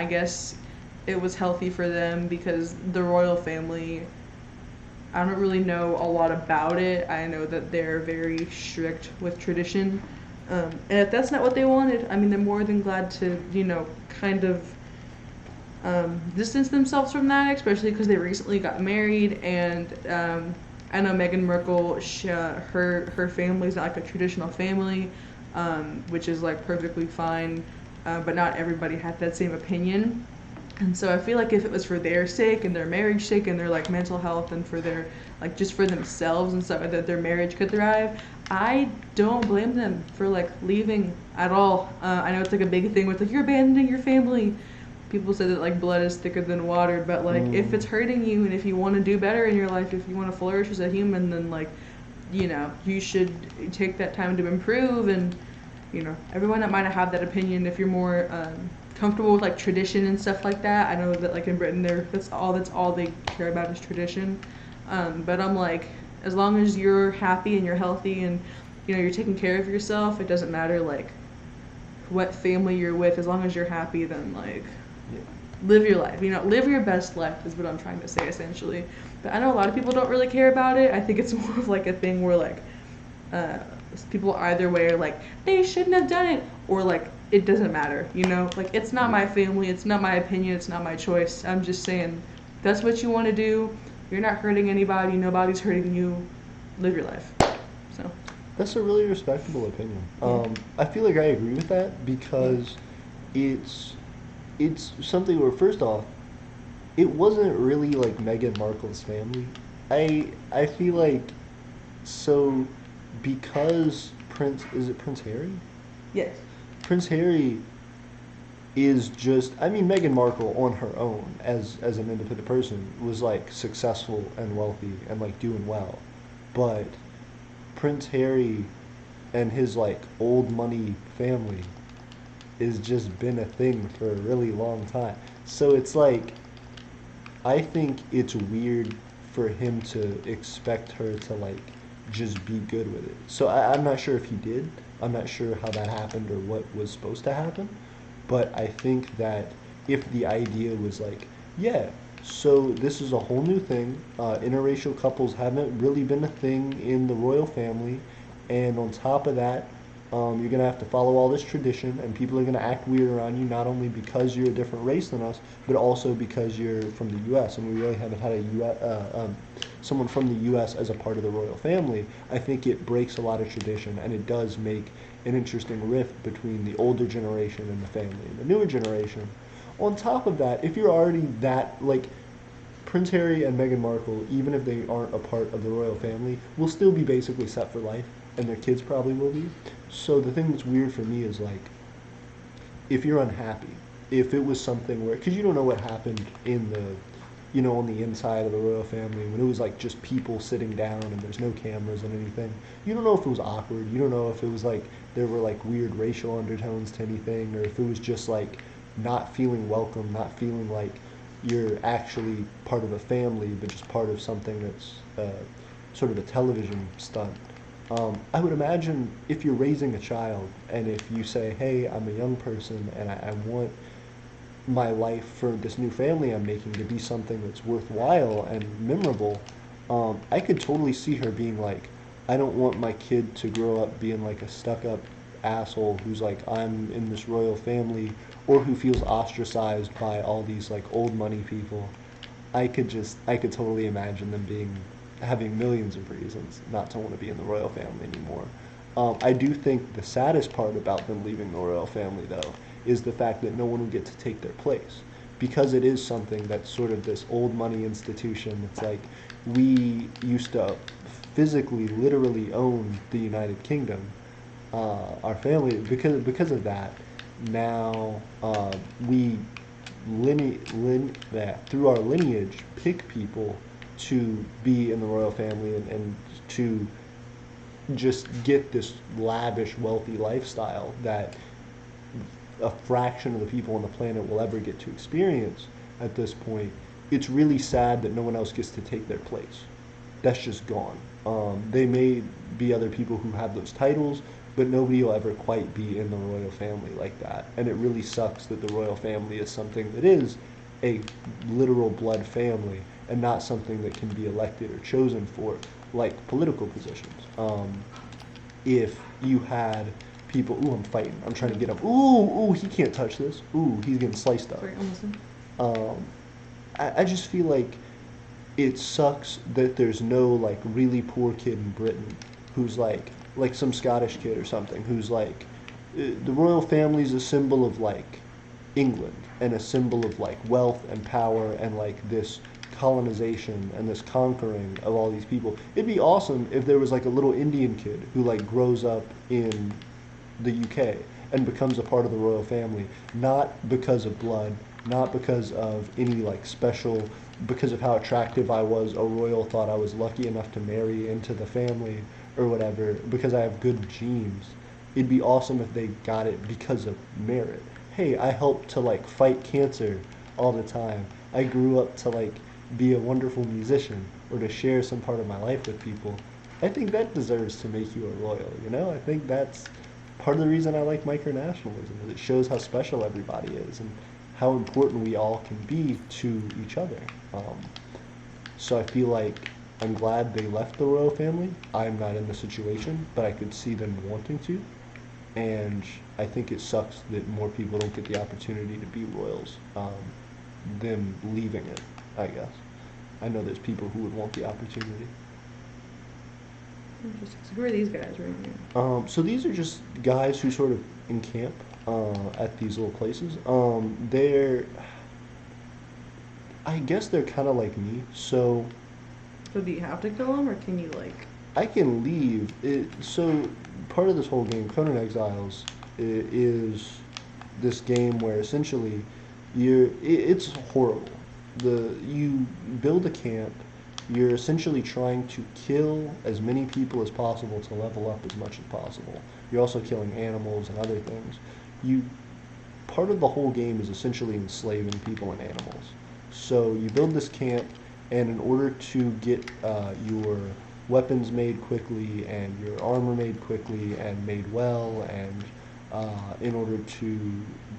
[SPEAKER 1] it was healthy for them because the royal family. I don't really know a lot about it. I know that they're very strict with tradition. And if that's not what they wanted, I mean, they're more than glad to, kind of distance themselves from that, especially because they recently got married. And I know Meghan Markle, her family's not like a traditional family, which is like perfectly fine, but not everybody had that same opinion. And so I feel like if it was for their sake and their marriage sake and their like mental health and for their like just for themselves and stuff that their marriage could thrive, I don't blame them for like leaving at all. I know it's like a big thing with like you're abandoning your family, people say that like blood is thicker than water, but like if it's hurting you and if you want to do better in your life, if you want to flourish as a human, then like, you know, you should take that time to improve. And you know, everyone that might have that opinion, if you're more comfortable with like tradition and stuff like that, I know that like in Britain, that's all they care about is tradition. But I'm like, as long as you're happy and you're healthy and you know you're taking care of yourself, it doesn't matter like what family you're with. As long as you're happy, then like live your life. You know, live your best life is what I'm trying to say essentially. But I know a lot of people don't really care about it. I think it's more of like a thing where like people either way are like they shouldn't have done it, or like it doesn't matter. You know, like it's not my family, it's not my opinion, it's not my choice. I'm just saying that's what you want to do. You're not hurting anybody. Nobody's hurting you. Live your life. So.
[SPEAKER 2] That's a really respectable opinion. I feel like I agree with that because it's something where, first off, it wasn't really like Meghan Markle's family. I feel like, so because is it Prince Harry?
[SPEAKER 1] Yes.
[SPEAKER 2] Prince Harry is just, I mean, Meghan Markle on her own as an independent person was like successful and wealthy and like doing well, but Prince Harry and his like old money family has just been a thing for a really long time. So it's like, I think it's weird for him to expect her to like just be good with it. So I'm not sure if he did. I'm not sure how that happened or what was supposed to happen. But I think that if the idea was like, yeah, so this is a whole new thing. Interracial couples haven't really been a thing in the royal family, and on top of that, you're gonna have to follow all this tradition, and people are gonna act weird around you, not only because you're a different race than us, but also because you're from the U.S. and we really haven't had someone from the U.S. as a part of the royal family. I think it breaks a lot of tradition, and it does make an interesting rift between the older generation and the family and the newer generation. On top of that, if you're already that, like, Prince Harry and Meghan Markle, even if they aren't a part of the royal family, will still be basically set for life, and their kids probably will be. So the thing that's weird for me is, like, if you're unhappy, if it was something where, because you don't know what happened in the, you know, on the inside of the royal family, when it was like just people sitting down and there's no cameras and anything, you don't know if it was awkward, you don't know if it was like, there were like weird racial undertones to anything, or if it was just like not feeling welcome, not feeling like you're actually part of a family, but just part of something that's sort of a television stunt. I would imagine if you're raising a child and if you say, hey, I'm a young person and I want my life for this new family I'm making to be something that's worthwhile and memorable, I could totally see her being like, I don't want my kid to grow up being like a stuck-up asshole who's like, I'm in this royal family, or who feels ostracized by all these like old money people. I could totally imagine them having millions of reasons not to want to be in the royal family anymore. I do think the saddest part about them leaving the royal family, though, is the fact that no one will get to take their place. Because it is something that's sort of this old money institution. It's like, we used to physically, literally own the United Kingdom, our family. Because of that, now we through our lineage pick people to be in the royal family and to just get this lavish, wealthy lifestyle that a fraction of the people on the planet will ever get to experience at this point. It's really sad that no one else gets to take their place. That's just gone. They may be other people who have those titles, but nobody will ever quite be in the royal family like that. And it really sucks that the royal family is something that is a literal blood family and not something that can be elected or chosen for, like political positions. If you had people, ooh, I'm fighting, I'm trying to get him, ooh, he can't touch this, ooh, he's getting sliced up.
[SPEAKER 1] Sorry, almost.
[SPEAKER 2] I just feel like it sucks that there's no like really poor kid in Britain who's like some Scottish kid or something who's like, the royal family is a symbol of like England and a symbol of like wealth and power and like this colonization and this conquering of all these people. It'd be awesome if there was like a little Indian kid who like grows up in the UK and becomes a part of the royal family, not because of blood, not because of any like special, because of how attractive I was, a royal thought I was lucky enough to marry into the family or whatever, because I have good genes. It'd be awesome if they got it because of merit. Hey, I helped to like fight cancer all the time. I grew up to like be a wonderful musician or to share some part of my life with people. I think that deserves to make you a royal, you know? I think that's part of the reason I like micronationalism, is it shows how special everybody is and how important we all can be to each other. So I feel like I'm glad they left the royal family. I'm not in the situation, but I could see them wanting to. And I think it sucks that more people don't get the opportunity to be royals, them leaving it, I guess. I know there's people who would want the opportunity.
[SPEAKER 1] Interesting. So who are these guys right here?
[SPEAKER 2] So these are just guys who sort of encamp at these little places. I guess they're kind of like me. So
[SPEAKER 1] So do you have to kill them, or can you like?
[SPEAKER 2] I can leave. So part of this whole game, Conan Exiles, is this game where essentially it's horrible. You build a camp. You're essentially trying to kill as many people as possible to level up as much as possible. You're also killing animals and other things. Part of the whole game is essentially enslaving people and animals. So you build this camp, and in order to get your weapons made quickly and your armor made quickly and made well, and in order to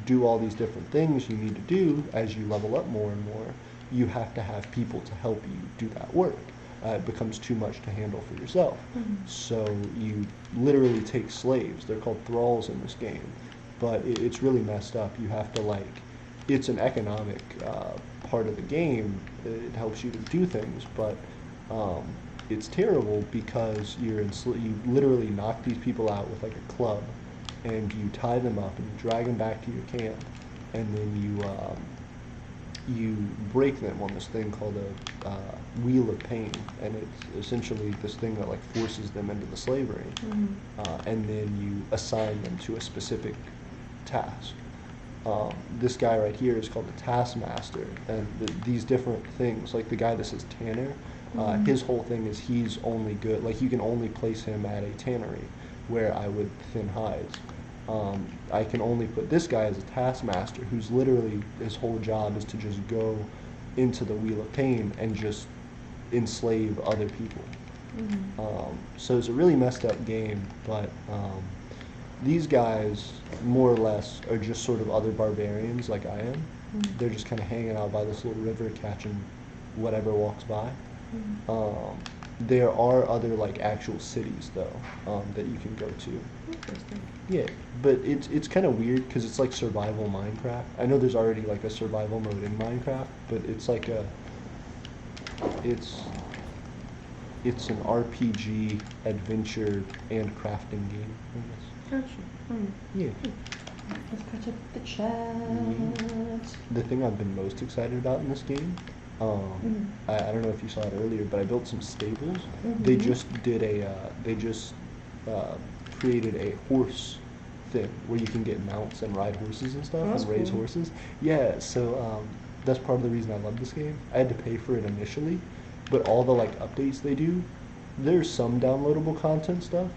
[SPEAKER 2] do all these different things you need to do as you level up more and more, you have to have people to help you do that work. It becomes too much to handle for yourself.
[SPEAKER 1] Mm-hmm.
[SPEAKER 2] So you literally take slaves. They're called thralls in this game. But it's really messed up. You have to it's an economic part of the game. It helps you to do things, but it's terrible because you literally knock these people out with like a club, and you tie them up and you drag them back to your camp, and then you break them on this thing called a wheel of pain, and it's essentially this thing that like forces them into the slavery, and then you assign them to a specific task. This guy right here is called the taskmaster, and these different things, like the guy that says tanner, his whole thing is he's only good, like you can only place him at a tannery where I would thin hides. I can only put this guy as a taskmaster, who's literally, his whole job is to just go into the wheel of pain and just enslave other people. So it's a really messed up game, but these guys, more or less, are just sort of other barbarians like I am. They're just kind of hanging out by this little river, catching whatever walks by. There are other like actual cities though that you can go to.
[SPEAKER 1] Interesting.
[SPEAKER 2] Yeah, but it's kind of weird because it's like survival Minecraft. I know there's already like a survival mode in Minecraft, but it's like it's an RPG adventure and crafting game, I guess.
[SPEAKER 1] Gotcha.
[SPEAKER 2] Yeah.
[SPEAKER 1] Let's catch up the chat.
[SPEAKER 2] The thing I've been most excited about in this game, I don't know if you saw it earlier, but I built some stables. They just did created a horse thing where you can get mounts and ride horses and stuff, and raise horses. Yeah, so that's part of the reason I love this game. I had to pay for it initially, but all the like updates they do, there's some downloadable content stuff,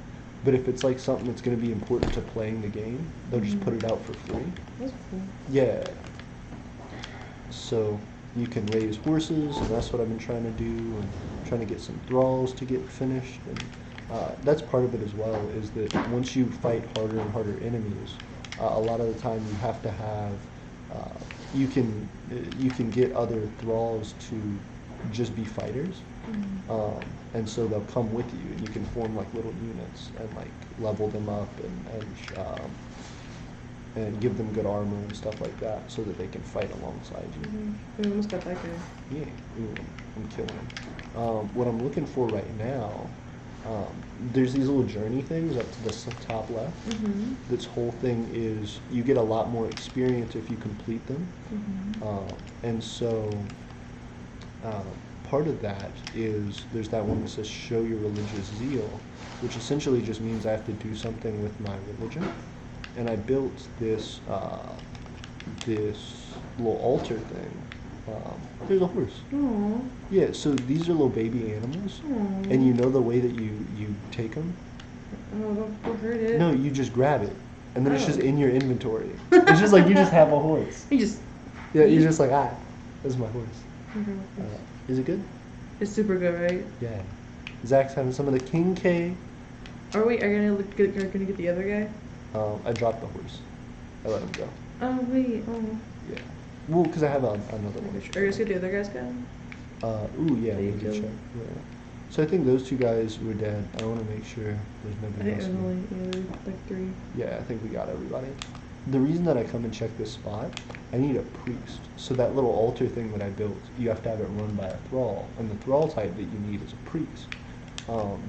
[SPEAKER 2] but if it's like something that's going to be important to playing the game, they'll just put it out for free.
[SPEAKER 1] That's cool.
[SPEAKER 2] Yeah. So you can raise horses, and that's what I've been trying to do, and trying to get some thralls to get finished. And that's part of it as well, is that once you fight harder and harder enemies, a lot of the time you have to have, you can get other thralls to just be fighters, and so they'll come with you, and you can form like little units and like level them up and give them good armor and stuff like that, so that they can fight alongside you.
[SPEAKER 1] We almost got that guy.
[SPEAKER 2] Yeah, I'm killing him. What I'm looking for right now, there's these little journey things up to the top left. This whole thing is you get a lot more experience if you complete them, and so part of that is there's that one that says show your religious zeal, which essentially just means I have to do something with my religion. And I built this this little altar thing. There's a horse.
[SPEAKER 1] Aw.
[SPEAKER 2] Yeah, so these are little baby animals,
[SPEAKER 1] Aw.
[SPEAKER 2] and you know the way that you take them?
[SPEAKER 1] Oh, don't hurt it.
[SPEAKER 2] No, you just grab it, and then it's just
[SPEAKER 1] Oh.
[SPEAKER 2] in your inventory. It's just like you just have a horse.
[SPEAKER 1] You just.
[SPEAKER 2] Yeah, you're just like, this is my horse.
[SPEAKER 1] Mhm.
[SPEAKER 2] Is it good?
[SPEAKER 1] It's super good, right?
[SPEAKER 2] Yeah. Zach's having some of the King K.
[SPEAKER 1] Are we? Are you gonna get the other guy?
[SPEAKER 2] I dropped the horse. I let him go.
[SPEAKER 1] Oh wait. Oh.
[SPEAKER 2] Yeah. Well, because I have another one.
[SPEAKER 1] Are you gonna get the other guy's guy?
[SPEAKER 2] Ooh, yeah,
[SPEAKER 1] That
[SPEAKER 2] we
[SPEAKER 1] you
[SPEAKER 2] did
[SPEAKER 1] killed?
[SPEAKER 2] check. Yeah. So I think those two guys were dead. I want to make sure there's
[SPEAKER 1] I
[SPEAKER 2] nobody
[SPEAKER 1] think
[SPEAKER 2] else.
[SPEAKER 1] it was only like 3.
[SPEAKER 2] Yeah, I think we got everybody. The reason that I come and check this spot, I need a priest. So that little altar thing that I built, you have to have it run by a thrall, and the thrall type that you need is a priest.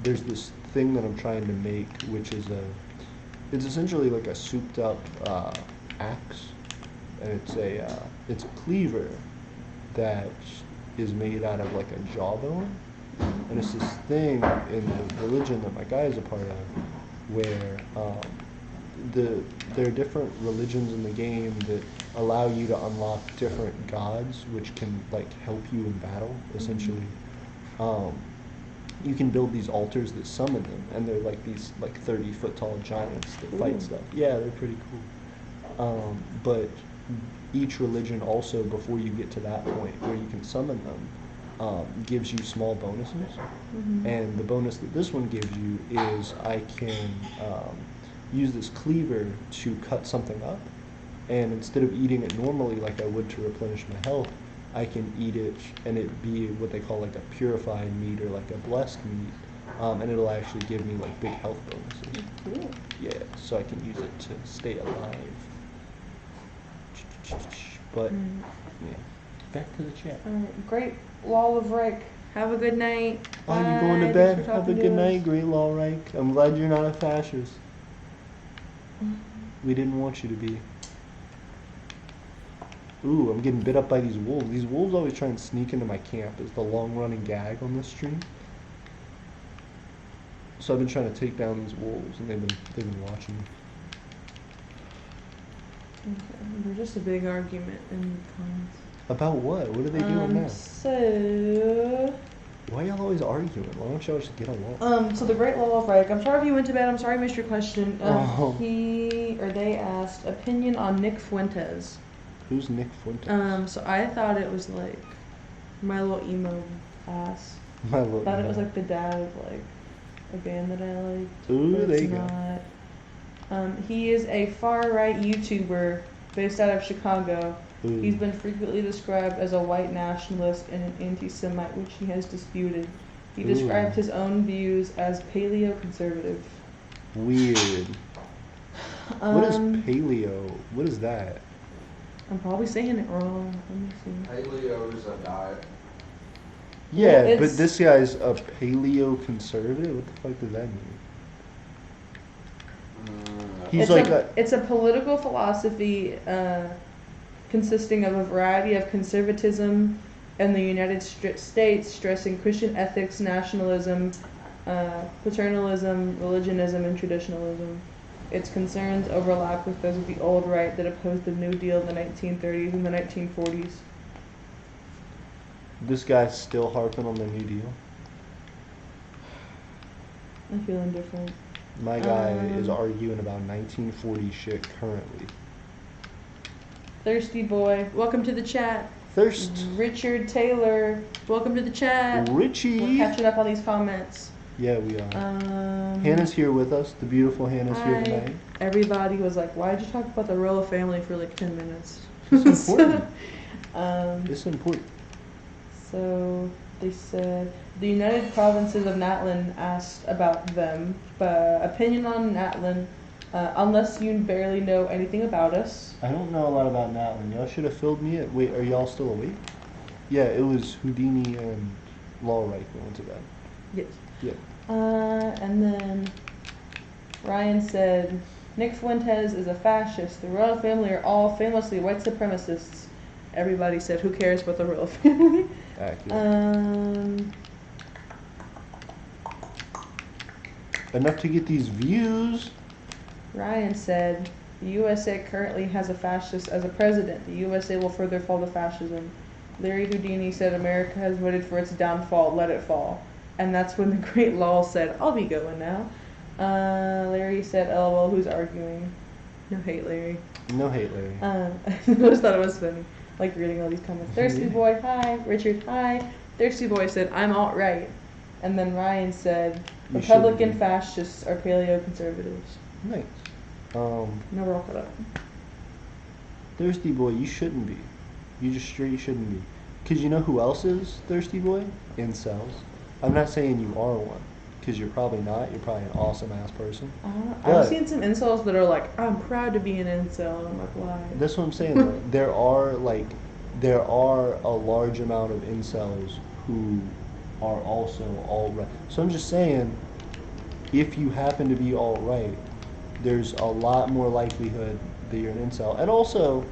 [SPEAKER 2] There's this thing that I'm trying to make, which is it's essentially like a souped up axe, and it's a cleaver that is made out of like a jawbone, and it's this thing in the religion that my guy is a part of, where there are different religions in the game that allow you to unlock different gods, which can like help you in battle, essentially. You can build these altars that summon them, and they're like these like 30-foot tall giants that fight stuff. Yeah, they're pretty cool. But each religion also, before you get to that point where you can summon them, gives you small bonuses.
[SPEAKER 1] Mm-hmm.
[SPEAKER 2] And the bonus that this one gives you is I can use this cleaver to cut something up, and instead of eating it normally like I would to replenish my health, I can eat it and it be what they call like a purified meat or like a blessed meat, and it'll actually give me like big health bonuses.
[SPEAKER 1] Cool.
[SPEAKER 2] Yeah, so I can use it to stay alive. But yeah, back to the chat.
[SPEAKER 1] Great Wall of Rick. Have a good night.
[SPEAKER 2] Oh, you
[SPEAKER 1] Bye.
[SPEAKER 2] going to
[SPEAKER 1] Thanks
[SPEAKER 2] bed?
[SPEAKER 1] for
[SPEAKER 2] Have a
[SPEAKER 1] talking to
[SPEAKER 2] good
[SPEAKER 1] us.
[SPEAKER 2] night, Great Law Reich. I'm glad you're not a fascist. We didn't want you to be. Ooh, I'm getting bit up by these wolves. These wolves always try and sneak into my camp. It's the long-running gag on this stream. So I've been trying to take down these wolves, and they've been watching me.
[SPEAKER 1] Okay. There's just a big argument in the comments.
[SPEAKER 2] About what? What are they doing now?
[SPEAKER 1] So
[SPEAKER 2] Why y'all always arguing? Why don't y'all just get along?
[SPEAKER 1] So the Great Wall of Rick. I'm sorry if you went to bed. I'm sorry I missed your question. They asked opinion on Nick Fuentes.
[SPEAKER 2] Who's Nick Fuentes?
[SPEAKER 1] So I thought it was like my little emo ass.
[SPEAKER 2] My little.
[SPEAKER 1] Thought it was like the dad of like a band that I liked.
[SPEAKER 2] Ooh,
[SPEAKER 1] but
[SPEAKER 2] there
[SPEAKER 1] it's
[SPEAKER 2] you go.
[SPEAKER 1] not. He is a far right YouTuber based out of Chicago.
[SPEAKER 2] Ooh.
[SPEAKER 1] He's been frequently described as a white nationalist and an anti-Semite, which he has disputed. He
[SPEAKER 2] Ooh.
[SPEAKER 1] described his own views as paleo-conservative.
[SPEAKER 2] Weird. What is paleo? What is that?
[SPEAKER 1] I'm probably saying it wrong. Let me see.
[SPEAKER 3] Paleo is a diet.
[SPEAKER 2] Yeah,
[SPEAKER 1] Well,
[SPEAKER 2] but
[SPEAKER 1] it's-
[SPEAKER 2] this guy's a paleo conservative. What the fuck does that mean? He's
[SPEAKER 1] It's a political philosophy consisting of a variety of conservatism in the United States, stressing Christian ethics, nationalism, paternalism, religionism, and traditionalism. Its concerns overlap with those of the old right that opposed the New Deal in the 1930s and the 1940s.
[SPEAKER 2] This guy's still harping on the New Deal.
[SPEAKER 1] I feel indifferent.
[SPEAKER 2] My guy is arguing about 1940 shit currently.
[SPEAKER 1] Thirsty boy, welcome to the chat.
[SPEAKER 2] Thirst.
[SPEAKER 1] Richard Taylor, welcome to the chat. We're
[SPEAKER 2] Richie.
[SPEAKER 1] catching up on these comments.
[SPEAKER 2] Yeah, we are.
[SPEAKER 1] Um,
[SPEAKER 2] Hannah's here with us. The beautiful Hannah's here
[SPEAKER 1] Hi.
[SPEAKER 2] tonight.
[SPEAKER 1] Everybody was like, why'd you talk about the royal family for like 10 minutes?
[SPEAKER 2] It's important. It's important.
[SPEAKER 1] So they said the United Provinces of Natlan asked about them. Opinion on Natlan, unless you barely know anything about us.
[SPEAKER 2] I don't know a lot about Natlan. Y'all should have filled me in. Wait, are y'all still awake? Yeah, it was Houdini and Lawreich that went to bed.
[SPEAKER 1] Yes.
[SPEAKER 2] Yeah.
[SPEAKER 1] And then Ryan said, Nick Fuentes is a fascist. The royal family are all famously white supremacists. Everybody said, who cares about the royal family?
[SPEAKER 2] Accurate. Enough to get these views.
[SPEAKER 1] Ryan said, The USA currently has a fascist as a president. The USA will further fall to fascism. Larry Houdini said America has voted for its downfall, let it fall. And that's when the great Lol said, I'll be going now. Larry said, LOL, who's arguing? No hate, Larry.
[SPEAKER 2] No hate, Larry.
[SPEAKER 1] I just thought it was funny. Like reading all these comments. Thirsty Boy, hi. Richard, hi. Thirsty Boy said, I'm alt-right. And then Ryan said,
[SPEAKER 2] You
[SPEAKER 1] Republican
[SPEAKER 2] shouldn't be.
[SPEAKER 1] fascists are paleo-conservatives.
[SPEAKER 2] Nice.
[SPEAKER 1] No, we're all caught up.
[SPEAKER 2] Thirsty Boy, you shouldn't be. You just straight shouldn't be. Because you know who else is Thirsty Boy? Incels. I'm not saying you are one. Because you're probably not. You're probably an awesome ass person.
[SPEAKER 1] I've
[SPEAKER 2] But-
[SPEAKER 1] seen some incels that are like, I'm proud to be an incel. And I'm like, why?
[SPEAKER 2] That's what I'm saying. Though. There are a large amount of incels who are also alt-right. So I'm just saying, if you happen to be alt-right, there's a lot more likelihood that you're an incel. And also,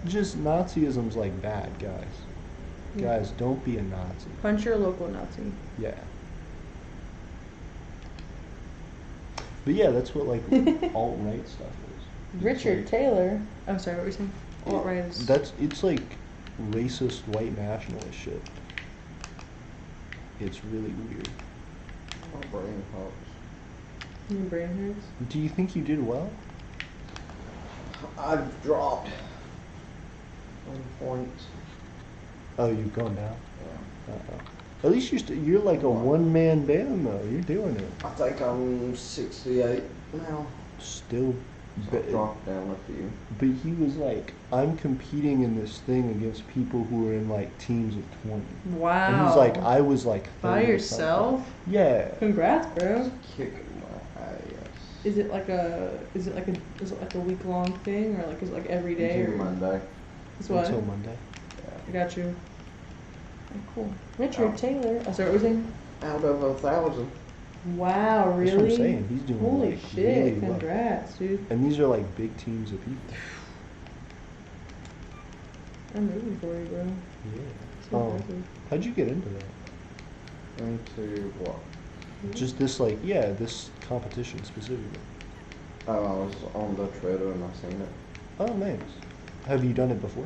[SPEAKER 2] just Nazism's like bad, guys.
[SPEAKER 1] Yeah.
[SPEAKER 2] Guys, don't be a Nazi.
[SPEAKER 1] Punch your local Nazi.
[SPEAKER 2] Yeah. But yeah, that's what like alt-right stuff is. It's
[SPEAKER 1] Richard
[SPEAKER 2] like-
[SPEAKER 1] Taylor. I'm sorry, what were you saying? Alt-right is.
[SPEAKER 2] It's like racist white nationalist shit. It's really weird.
[SPEAKER 3] My brain hurts.
[SPEAKER 1] Your brain hurts.
[SPEAKER 2] Do you think you did well?
[SPEAKER 3] I've dropped 1 point.
[SPEAKER 2] Oh, you've gone down.
[SPEAKER 3] Yeah.
[SPEAKER 2] At least you're like a one-man band though. You're doing it.
[SPEAKER 3] I think I'm 68 now.
[SPEAKER 2] Still,
[SPEAKER 3] So I've dropped down a few.
[SPEAKER 2] but he was like, I'm competing in this thing against people who are in like teams of 20.
[SPEAKER 1] Wow.
[SPEAKER 2] And he's like, I was like 30
[SPEAKER 1] By
[SPEAKER 2] or
[SPEAKER 1] yourself?
[SPEAKER 2] something. Yeah.
[SPEAKER 1] Congrats, bro.
[SPEAKER 3] Kicking my ass.
[SPEAKER 1] Is it like a week long thing, or like is it like every day?
[SPEAKER 3] Until
[SPEAKER 1] Or
[SPEAKER 3] Monday.
[SPEAKER 1] it's what?
[SPEAKER 2] Until Monday.
[SPEAKER 1] I got you. Oh, cool. Richard
[SPEAKER 3] Oh.
[SPEAKER 1] Taylor. Oh, sorry, what was saying?
[SPEAKER 3] Out of 1,000.
[SPEAKER 1] Wow, really?
[SPEAKER 2] That's what I'm saying. He's doing
[SPEAKER 1] Holy
[SPEAKER 2] like
[SPEAKER 1] shit!
[SPEAKER 2] really well.
[SPEAKER 1] Congrats, dude.
[SPEAKER 2] And these are like big teams of people.
[SPEAKER 1] I'm rooting for you, bro.
[SPEAKER 2] Yeah.
[SPEAKER 1] So impressive.
[SPEAKER 2] How'd you get into that?
[SPEAKER 3] Into what?
[SPEAKER 2] Just this this competition specifically.
[SPEAKER 3] Oh, I was on the Twitter and I seen it.
[SPEAKER 2] Oh, nice. Have you done it before?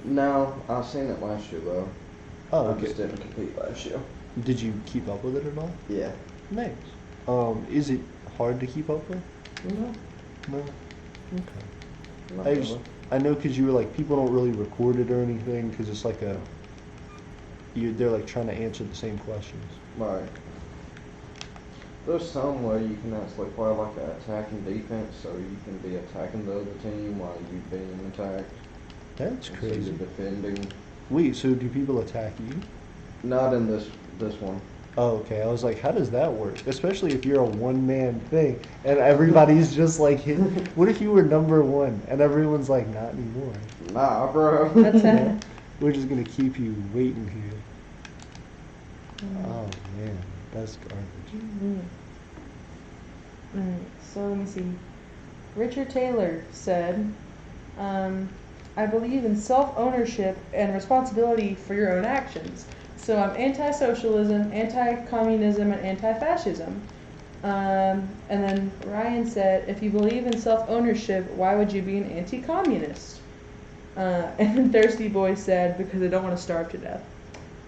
[SPEAKER 3] No, I seen it last year though.
[SPEAKER 2] Oh,
[SPEAKER 3] I
[SPEAKER 2] okay.
[SPEAKER 3] just didn't compete last year.
[SPEAKER 2] Did you keep up with it at all?
[SPEAKER 3] Yeah.
[SPEAKER 2] Nice. Is it hard to keep up with?
[SPEAKER 3] No.
[SPEAKER 2] No. Okay.
[SPEAKER 3] Not
[SPEAKER 2] I
[SPEAKER 3] really.
[SPEAKER 2] I know because you were like, people don't really record it or anything because it's like they're like trying to answer the same questions.
[SPEAKER 3] Right. There's some where you can actually play like an attacking defense, so you can be attacking the other team while you're being attacked.
[SPEAKER 2] That's
[SPEAKER 3] So
[SPEAKER 2] crazy.
[SPEAKER 3] you're defending.
[SPEAKER 2] Wait, so do people attack you?
[SPEAKER 3] Not in this one.
[SPEAKER 2] Oh, okay. I was like, how does that work? Especially if you're a one-man thing and everybody's just like, what if you were number one and everyone's like, not anymore?
[SPEAKER 3] Nah, bro.
[SPEAKER 1] That's
[SPEAKER 2] You
[SPEAKER 1] it.
[SPEAKER 2] know? We're just gonna keep you waiting here. Oh man, that's garbage.
[SPEAKER 1] Alright, so let me see. Richard Taylor said, I believe in self-ownership and responsibility for your own actions. So I'm anti-socialism, anti-communism, and anti-fascism. And then Ryan said, if you believe in self-ownership, why would you be an anti-communist? And then Thirsty Boy said, because I don't want to starve to death.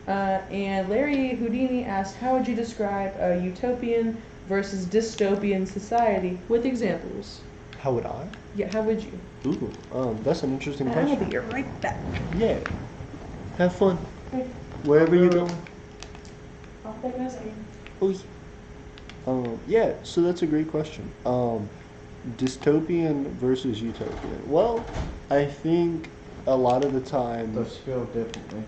[SPEAKER 1] And Larry Houdini asked, how would you describe a utopian versus dystopian society with examples?
[SPEAKER 2] How would I?
[SPEAKER 1] Yeah, how would you?
[SPEAKER 2] Ooh, that's an interesting
[SPEAKER 1] I'll
[SPEAKER 2] question.
[SPEAKER 1] be right back.
[SPEAKER 2] Yeah. Have fun.
[SPEAKER 1] Okay.
[SPEAKER 2] Wherever you go.
[SPEAKER 1] I'll take a second.
[SPEAKER 2] Oh, yeah. Yeah, so that's a great question. Dystopian versus utopian. Well, I think a lot of the time,
[SPEAKER 3] They're spelled differently.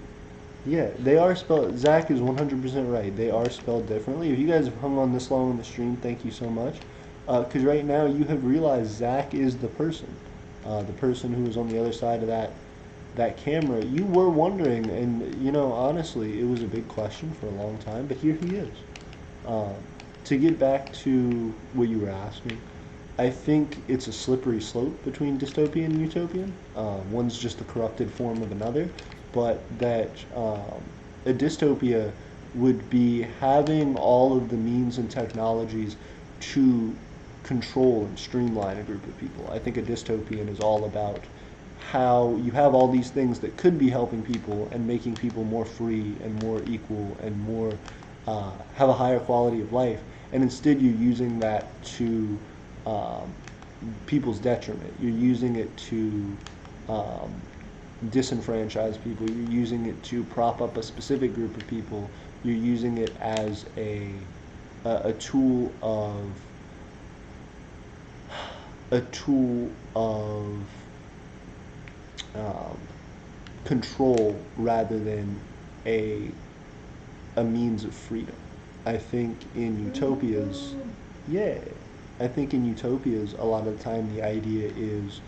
[SPEAKER 2] yeah, they are spelled. Zach is 100% right. They are spelled differently. If you guys have hung on this long on the stream, thank you so much. Because right now you have realized Zach is the person who is on the other side of that camera. You were wondering, and you know, honestly, it was a big question for a long time, but here he is. To get back to what you were asking, I think it's a slippery slope between dystopian and utopian. One's just a corrupted form of another, but that a dystopia would be having all of the means and technologies to control and streamline a group of people. I think a dystopian is all about how you have all these things that could be helping people and making people more free and more equal and more have a higher quality of life, and instead you're using that to people's detriment. You're using it to disenfranchise people. You're using it to prop up a specific group of people. You're using it as a tool of control rather than a means of freedom. I think in utopias, yeah, I think in utopias a lot of the time the idea is,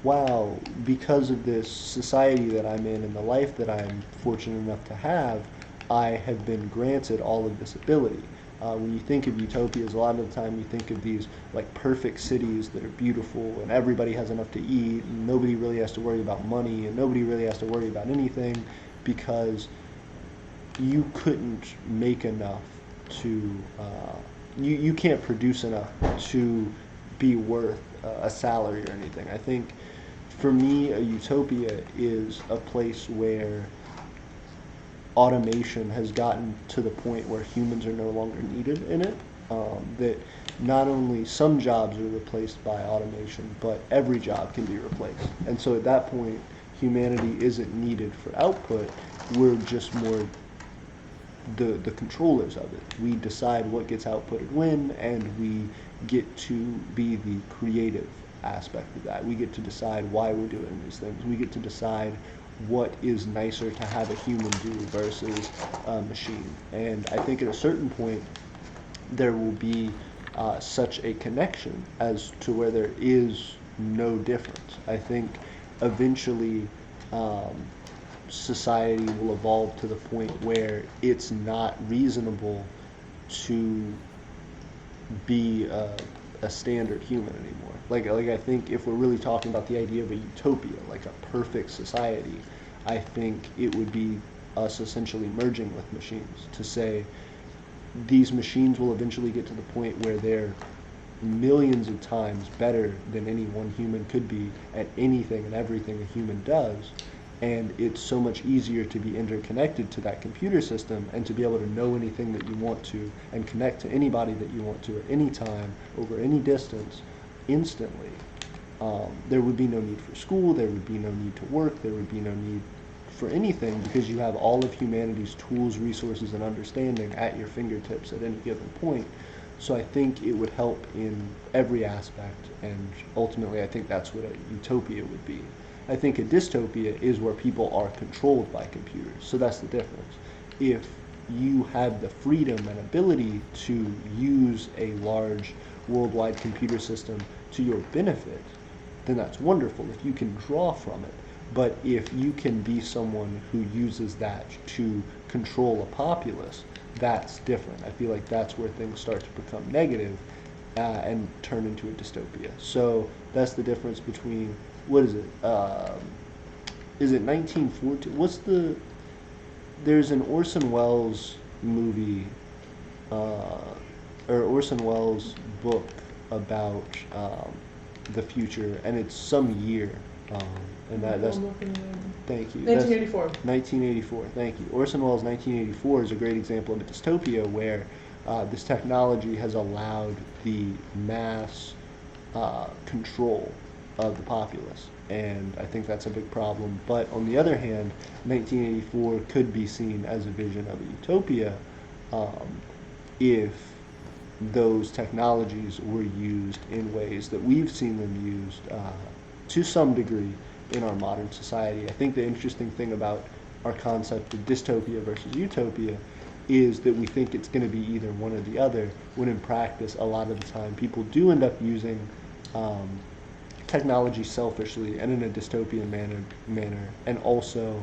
[SPEAKER 2] wow, because of this society that I'm in and the life that I'm fortunate enough to have, I have been granted all of this ability. When you think of utopias, a lot of the time you think of these like perfect cities that are beautiful and everybody has enough to eat and nobody really has to worry about money and nobody really has to worry about anything because you couldn't make enough to, you can't produce enough to be worth a salary or anything. I think for me, a utopia is a place where automation has gotten to the point where humans are no longer needed in it. That not only some jobs are replaced by automation, but every job can be replaced. And so at that point, humanity isn't needed for output. We're just more the controllers of it. We decide what gets outputted when, and we get to be the creative aspect of that. We get to decide why we're doing these things. We get to decide what is nicer to have a human do versus a machine. And I think at a certain point there will be such a connection as to where there is no difference. I think eventually society will evolve to the point where it's not reasonable to be a standard human anymore. Like I think if we're really talking about the idea of a utopia, like a perfect society, I think it would be us essentially merging with machines to say these machines will eventually get to the point where they're millions of times better than any one human could be at anything and everything a human does. And it's so much easier to be interconnected to that computer system and to be able to know anything that you want to and connect to anybody that you want to at any time over any distance instantly. There would be no need for school, there would be no need to work, there would be no need for anything because you have all of humanity's tools, resources, and understanding at your fingertips at any given point. So I think it would help in every aspect, and ultimately I think that's what a utopia would be. I think a dystopia is where people are controlled by computers. So that's the difference. If you have the freedom and ability to use a large worldwide computer system to your benefit, then that's wonderful if you can draw from it. But if you can be someone who uses that to control a populace, that's different. I feel like that's where things start to become negative and turn into a dystopia. So that's the difference between, what is it? Is it 1914? There's an Orson Welles movie, or Orson Welles book about the future, and it's some year. And that's, thank you.
[SPEAKER 1] 1984.
[SPEAKER 2] 1984, thank you. Orson Welles' 1984 is a great example of a dystopia where this technology has allowed the mass control of the populace. And I think that's a big problem. But on the other hand, 1984 could be seen as a vision of a utopia if those technologies were used in ways that we've seen them used to some degree in our modern society. I think the interesting thing about our concept of dystopia versus utopia is that we think it's going to be either one or the other, when in practice, a lot of the time, people do end up using technology selfishly and in a dystopian manner, and also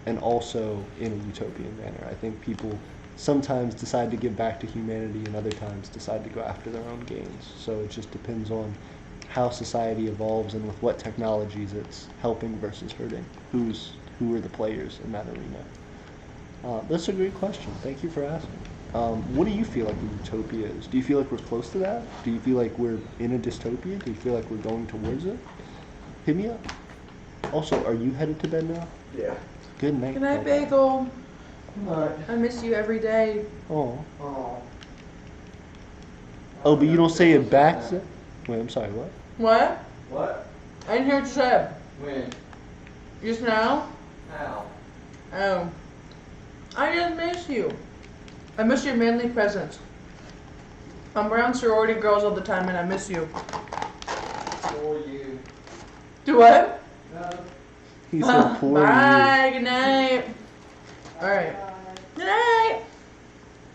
[SPEAKER 2] in a utopian manner. I think people sometimes decide to give back to humanity and other times decide to go after their own gains. So it just depends on how society evolves and with what technologies it's helping versus hurting. Who are the players in that arena? That's a great question. Thank you for asking. What do you feel like a utopia is? Do you feel like we're close to that? Do you feel like we're in a dystopia? Do you feel like we're going towards it? Hit me up. Also, are you headed to bed now?
[SPEAKER 3] Yeah.
[SPEAKER 2] Good night.
[SPEAKER 1] Good night, Bagel.
[SPEAKER 3] Alright.
[SPEAKER 1] I miss you every day.
[SPEAKER 2] Oh.
[SPEAKER 3] Oh.
[SPEAKER 2] Oh, but you don't say it back. Wait, I'm sorry. What?
[SPEAKER 1] What?
[SPEAKER 3] What?
[SPEAKER 1] I didn't hear what you said.
[SPEAKER 3] When?
[SPEAKER 1] Just now?
[SPEAKER 3] How?
[SPEAKER 1] Oh. I just miss you. I miss your manly presence. I'm around sorority girls all the time and I miss you.
[SPEAKER 3] For you.
[SPEAKER 1] Do what?
[SPEAKER 3] No.
[SPEAKER 2] He said poor
[SPEAKER 1] Bye, good night. Alright. Good night.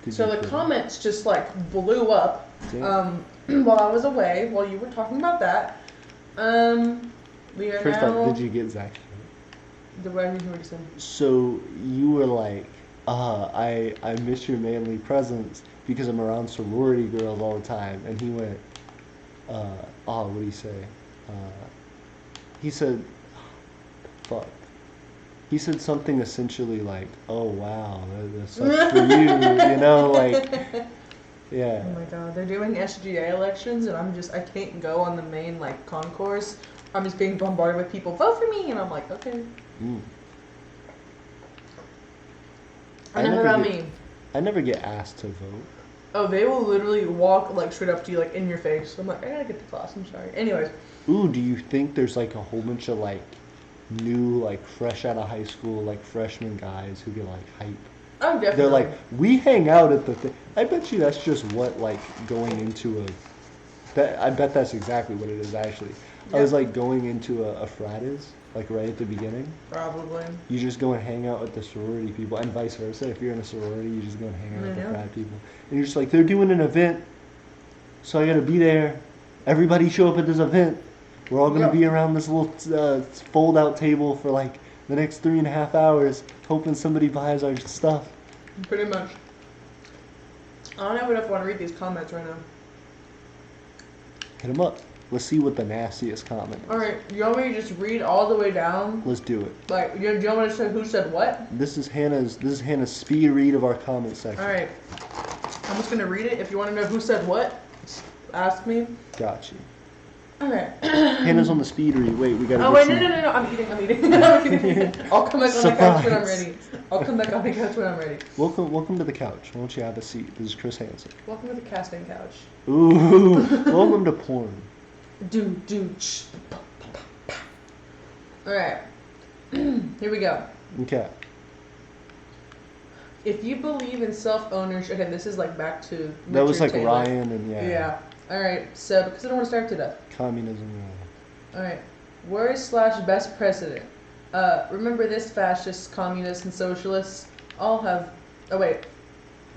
[SPEAKER 2] you.
[SPEAKER 1] So the comments just like blew up
[SPEAKER 2] Damn.
[SPEAKER 1] while I was away, while you were talking about that. We are
[SPEAKER 2] First
[SPEAKER 1] now...
[SPEAKER 2] off, did you get Zach?
[SPEAKER 1] The what did you say?
[SPEAKER 2] So you were like, I miss your manly presence because I'm around sorority girls all the time. And he went, what did he say? He said, fuck. He said something essentially like, oh wow, that sucks for you, you know, like, yeah.
[SPEAKER 1] Oh my god, they're doing SGA elections and I can't go on the main like concourse. I'm just being bombarded with people, vote for me, and I'm like, okay.
[SPEAKER 2] Mm.
[SPEAKER 1] Enough about me.
[SPEAKER 2] I never get asked to vote.
[SPEAKER 1] Oh, they will literally walk like straight up to you, like in your face. I'm like, I gotta get to class, I'm sorry. Anyways.
[SPEAKER 2] Ooh, do you think there's like a whole bunch of like new, like fresh out of high school, like freshman guys who get like hype?
[SPEAKER 1] Oh, definitely.
[SPEAKER 2] They're like, we hang out at the thing. I bet you that's just what like going into I bet that's exactly what it is actually.
[SPEAKER 1] Yeah.
[SPEAKER 2] I was like going into a frat is, like right at the beginning.
[SPEAKER 1] Probably.
[SPEAKER 2] You just go and hang out with the sorority people and vice versa. If you're in a sorority, you just go and hang out with the frat people. And you're just like, they're doing an event, so I gotta be there. Everybody show up at this event. We're all gonna be around this little fold-out table for like the next 3.5 hours, hoping somebody buys our stuff.
[SPEAKER 1] Pretty much. I don't even want to read these comments right now.
[SPEAKER 2] Hit them up. Let's see what the nastiest comment is.
[SPEAKER 1] Alright, you want me to just read all the way down?
[SPEAKER 2] Let's do it.
[SPEAKER 1] Like, do you want me to say who said what?
[SPEAKER 2] This is Hannah's speed read of our comment section.
[SPEAKER 1] Alright. I'm just gonna read it. If you want to know who said what, ask me.
[SPEAKER 2] Got you.
[SPEAKER 1] Alright.
[SPEAKER 2] Hannah's on the speed read. Wait, we gotta
[SPEAKER 1] Oh,
[SPEAKER 2] get
[SPEAKER 1] wait,
[SPEAKER 2] some...
[SPEAKER 1] no. I'm eating. I'll come back on the couch when I'm
[SPEAKER 2] Surprise.
[SPEAKER 1] ready. I'll come back on the couch when I'm ready.
[SPEAKER 2] Welcome to the couch. Why don't you have a seat? This is Chris Hansen.
[SPEAKER 1] Welcome to the casting couch.
[SPEAKER 2] Ooh, welcome to porn.
[SPEAKER 1] Alright. Here we go.
[SPEAKER 2] Okay.
[SPEAKER 1] If you believe in self-ownership, okay, this is like back to
[SPEAKER 2] That was
[SPEAKER 1] Richard
[SPEAKER 2] like
[SPEAKER 1] Taylor.
[SPEAKER 2] Ryan and
[SPEAKER 1] Yeah. Alright, so because I don't want to start to death.
[SPEAKER 2] Communism.
[SPEAKER 1] Alright. Worst / best president. Remember this, fascists, communists, and socialists all have... Oh wait.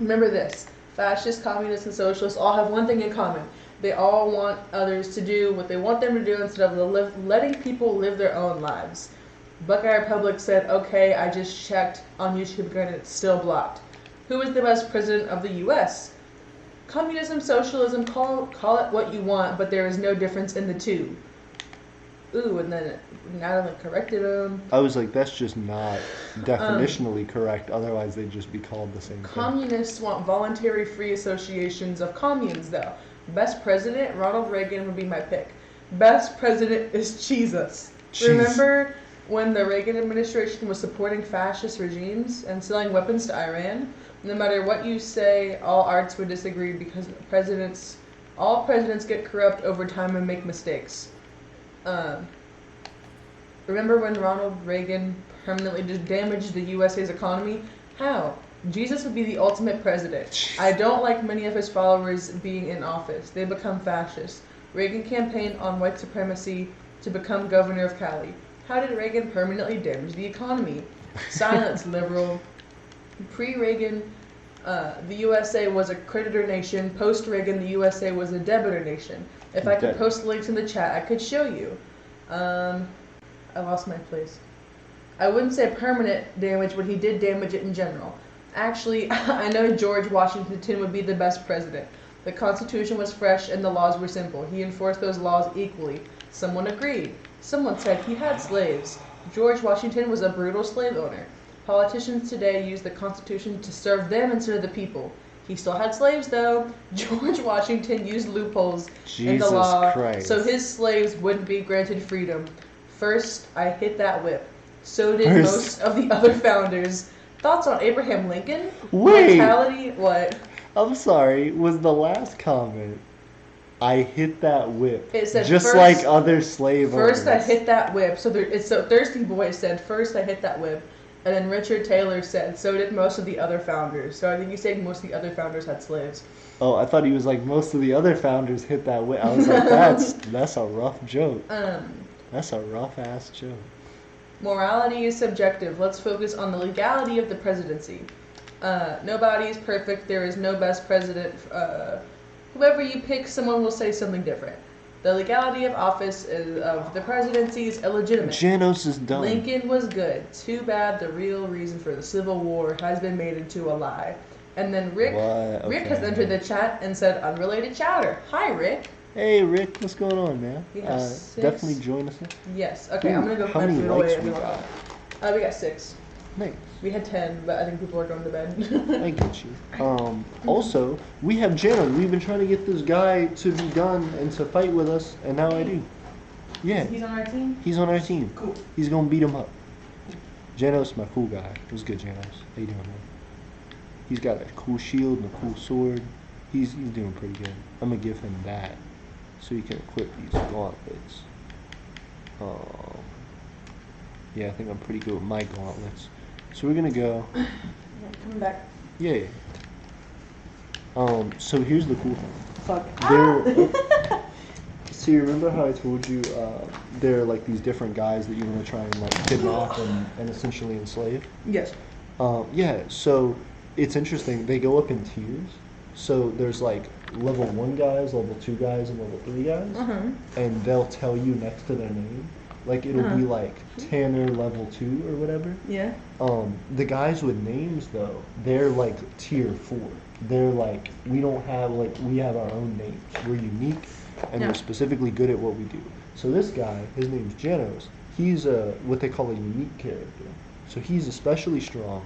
[SPEAKER 1] Remember this. Fascists, communists, and socialists all have one thing in common. They all want others to do what they want them to do instead of letting people live their own lives. Buckeye Republic said, okay, I just checked on YouTube again and it's still blocked. Who is the best president of the U.S.? Communism, socialism, call it what you want, but there is no difference in the two. Ooh, and then Natalie corrected him.
[SPEAKER 2] I was like, that's just not definitionally correct. Otherwise, they'd just be called the same thing.
[SPEAKER 1] Communists want voluntary free associations of communes, though. Best president, Ronald Reagan would be my pick. Best president is Jesus. Remember when the Reagan administration was supporting fascist regimes and selling weapons to Iran? No matter what you say, all arts would disagree because all presidents get corrupt over time and make mistakes. Remember when Ronald Reagan permanently just damaged the USA's economy? How? Jesus would be the ultimate president. I don't like many of his followers being in office. They become fascists. Reagan campaigned on white supremacy to become governor of Cali. How did Reagan permanently damage the economy? Silence, liberal. Pre-Reagan, the USA was a creditor nation. Post-Reagan, the USA was a debitor nation. If I could post links in the chat, I could show you. I lost my place. I wouldn't say permanent damage, but he did damage it in general. Actually, I know George Washington would be the best president. The Constitution was fresh and the laws were simple. He enforced those laws equally. Someone agreed. Someone said he had slaves. George Washington was a brutal slave owner. Politicians today use the Constitution to serve them instead of the people. He still had slaves, though. George Washington used loopholes in the
[SPEAKER 2] Jesus
[SPEAKER 1] law
[SPEAKER 2] Christ.
[SPEAKER 1] so his slaves wouldn't be granted freedom. First, I hit that whip. So did
[SPEAKER 2] First.
[SPEAKER 1] most of the other founders. Thoughts on Abraham Lincoln?
[SPEAKER 2] Wait.
[SPEAKER 1] Mortality? What?
[SPEAKER 2] I'm sorry, was the last comment, I hit that whip.
[SPEAKER 1] It said
[SPEAKER 2] just
[SPEAKER 1] first-
[SPEAKER 2] like other slave
[SPEAKER 1] First, I
[SPEAKER 2] owners.
[SPEAKER 1] hit that whip. So Thirsty Boy said, first I hit that whip. And then Richard Taylor said, so did most of the other founders. So I think he's saying most of the other founders had slaves.
[SPEAKER 2] Oh, I thought he was like, most of the other founders hit that whip. I was like, that's a rough joke. That's a rough ass joke.
[SPEAKER 1] Morality is subjective. Let's focus on the legality of the presidency. Nobody is perfect. There is no best president. Whoever you pick, someone will say something different. The legality of office of the presidency is illegitimate.
[SPEAKER 2] Janos is dumb.
[SPEAKER 1] Lincoln was good. Too bad the real reason for the Civil War has been made into a lie. And then Rick has entered the chat and said, unrelated chatter. Hi, Rick.
[SPEAKER 2] Hey, Rick, what's going on, man?
[SPEAKER 1] We have 6.
[SPEAKER 2] Definitely join us.
[SPEAKER 1] Yes. Okay,
[SPEAKER 2] Ooh,
[SPEAKER 1] I'm going to go
[SPEAKER 2] how
[SPEAKER 1] put my
[SPEAKER 2] many
[SPEAKER 1] food
[SPEAKER 2] likes
[SPEAKER 1] away.
[SPEAKER 2] we got?
[SPEAKER 1] We got 6.
[SPEAKER 2] Nice.
[SPEAKER 1] We had 10, but I think people are going to bed.
[SPEAKER 2] I get you. Also, we have Janos. We've been trying to get this guy to be done and to fight with us, and now I do. Yeah.
[SPEAKER 1] He's on our team?
[SPEAKER 2] He's on our team.
[SPEAKER 1] Cool.
[SPEAKER 2] He's gonna beat him up. Janos, my cool guy. What's good, Janos? How you doing, man? He's got a cool shield and a cool sword. He's doing pretty good. I'm gonna give him that so he can equip these gauntlets. Yeah, I think I'm pretty good with my gauntlets. So we're gonna go.
[SPEAKER 1] Coming back.
[SPEAKER 2] Yeah. So here's the cool thing.
[SPEAKER 1] Fuck.
[SPEAKER 2] So you remember how I told you there are like these different guys that you want to try and like kidnap and essentially enslave?
[SPEAKER 1] Yes.
[SPEAKER 2] Yeah, so it's interesting. They go up in tiers. So there's like level 1 guys, level 2 guys, and level 3 guys. And they'll tell you next to their name. Like it'll be like Tanner level 2 or whatever.
[SPEAKER 1] Yeah.
[SPEAKER 2] The guys with names though, they're like tier 4. They're like, we don't have like, we have our own names. We're unique and we're specifically good at what we do. So this guy, his name's Janos. He's what they call a unique character. So he's especially strong.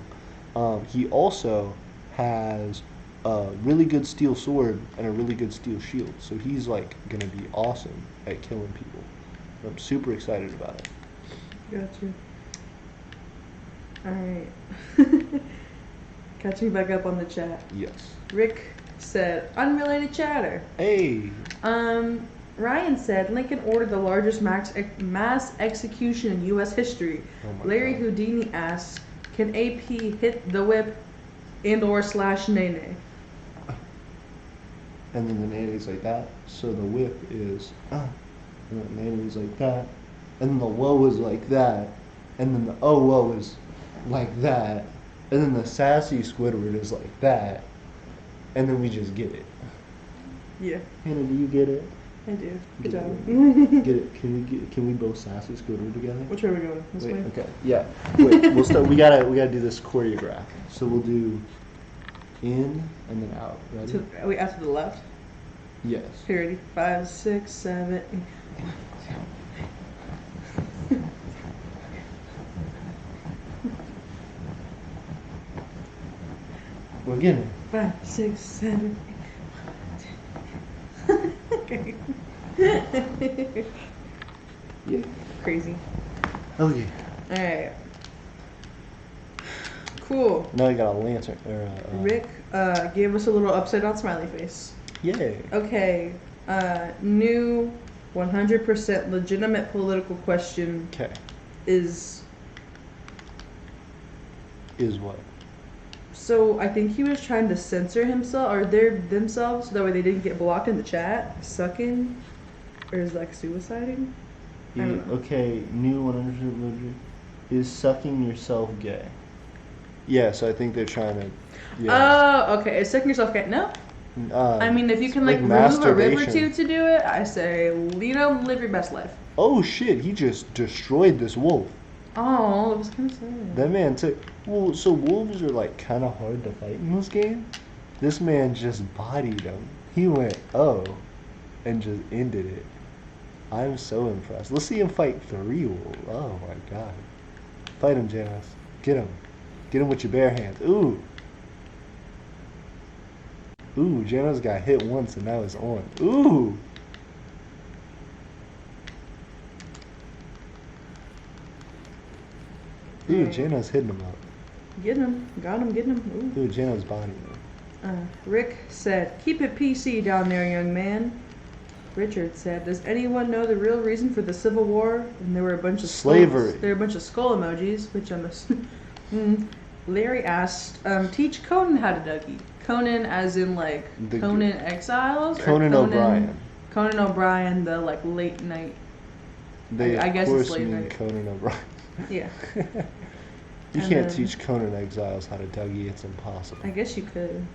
[SPEAKER 2] He also has a really good steel sword and a really good steel shield. So he's like gonna be awesome at killing people. I'm super excited about it.
[SPEAKER 1] Gotcha. Alright. Catch me back up on the chat.
[SPEAKER 2] Yes.
[SPEAKER 1] Rick said, unrelated chatter.
[SPEAKER 2] Hey.
[SPEAKER 1] Ryan said, Lincoln ordered the largest mass execution in U.S. history.
[SPEAKER 2] Oh my
[SPEAKER 1] Larry
[SPEAKER 2] God.
[SPEAKER 1] Houdini asks, can AP hit the whip and/or slash nene?
[SPEAKER 2] And then the nane's like that. So the whip is and the nane is like that. And then the whoa is like that. And then the oh whoa is like that. And then the sassy Squidward is like that. And then we just get it.
[SPEAKER 1] Yeah,
[SPEAKER 2] Hannah, do you get it?
[SPEAKER 1] I do. Good
[SPEAKER 2] Get
[SPEAKER 1] job.
[SPEAKER 2] it? Get it? Can we both sassy Squidward together?
[SPEAKER 1] Which way are we going? This
[SPEAKER 2] Wait,
[SPEAKER 1] way?
[SPEAKER 2] okay. Yeah. Wait, we'll start. We gotta do this choreograph. So we'll do in and then out. Ready?
[SPEAKER 1] Wait, out to the left?
[SPEAKER 2] Yes.
[SPEAKER 1] Okay, ready? 5, 6, 7, 8.
[SPEAKER 2] We're getting it.
[SPEAKER 1] 5, 6, 7, 8. Okay.
[SPEAKER 2] Yeah.
[SPEAKER 1] Crazy.
[SPEAKER 2] Okay.
[SPEAKER 1] Alright. Cool.
[SPEAKER 2] Now I got a lantern.
[SPEAKER 1] Rick gave us a little upside down smiley face.
[SPEAKER 2] Yay.
[SPEAKER 1] Okay. New 100% legitimate political question
[SPEAKER 2] Okay.
[SPEAKER 1] is.
[SPEAKER 2] Is what?
[SPEAKER 1] So I think he was trying to censor himself or themselves so that way they didn't get blocked in the chat. Sucking, or is like suiciding? I don't know.
[SPEAKER 2] Okay. New 100% legit. Is sucking yourself gay? Yes, I think they're trying to. Yeah.
[SPEAKER 1] Oh, okay. Is sucking yourself gay? No. I mean, if you can
[SPEAKER 2] like
[SPEAKER 1] like remove a rib or
[SPEAKER 2] masturbation.
[SPEAKER 1] two to do it, I say, live your best life.
[SPEAKER 2] Oh shit! He just destroyed this wolf.
[SPEAKER 1] Oh, it was kind of sad.
[SPEAKER 2] That man took. Well, so wolves are like kind of hard to fight in this game. This man just bodied him. He went and just ended it. I'm so impressed. Let's see him fight 3 wolves. Oh my god! Fight him, Janos. Get him. Get him with your bare hands. Ooh. Ooh, Jano's got hit once and now he's on. Ooh! Ooh,
[SPEAKER 1] Right.
[SPEAKER 2] Jano's hitting him up.
[SPEAKER 1] Getting him. Got him, getting him. Ooh.
[SPEAKER 2] Ooh, Jano's body him.
[SPEAKER 1] Rick said, "Keep it PC down there, young man." Richard said, "Does anyone know the real reason for the Civil War?" And there were a bunch of
[SPEAKER 2] Slavery.
[SPEAKER 1] There were a bunch of skull emojis, which I'm assuming. Larry asked, "Teach Conan how to Dougie." Conan, as in like
[SPEAKER 2] The-
[SPEAKER 1] Conan Exiles. Or
[SPEAKER 2] Conan O'Brien.
[SPEAKER 1] Conan O'Brien, the like late night.
[SPEAKER 2] They,
[SPEAKER 1] I guess
[SPEAKER 2] of
[SPEAKER 1] it's
[SPEAKER 2] course,
[SPEAKER 1] late
[SPEAKER 2] mean
[SPEAKER 1] night.
[SPEAKER 2] Conan O'Brien.
[SPEAKER 1] Yeah.
[SPEAKER 2] You
[SPEAKER 1] And
[SPEAKER 2] can't
[SPEAKER 1] then-
[SPEAKER 2] teach Conan Exiles how to Dougie. It's impossible.
[SPEAKER 1] I guess you could.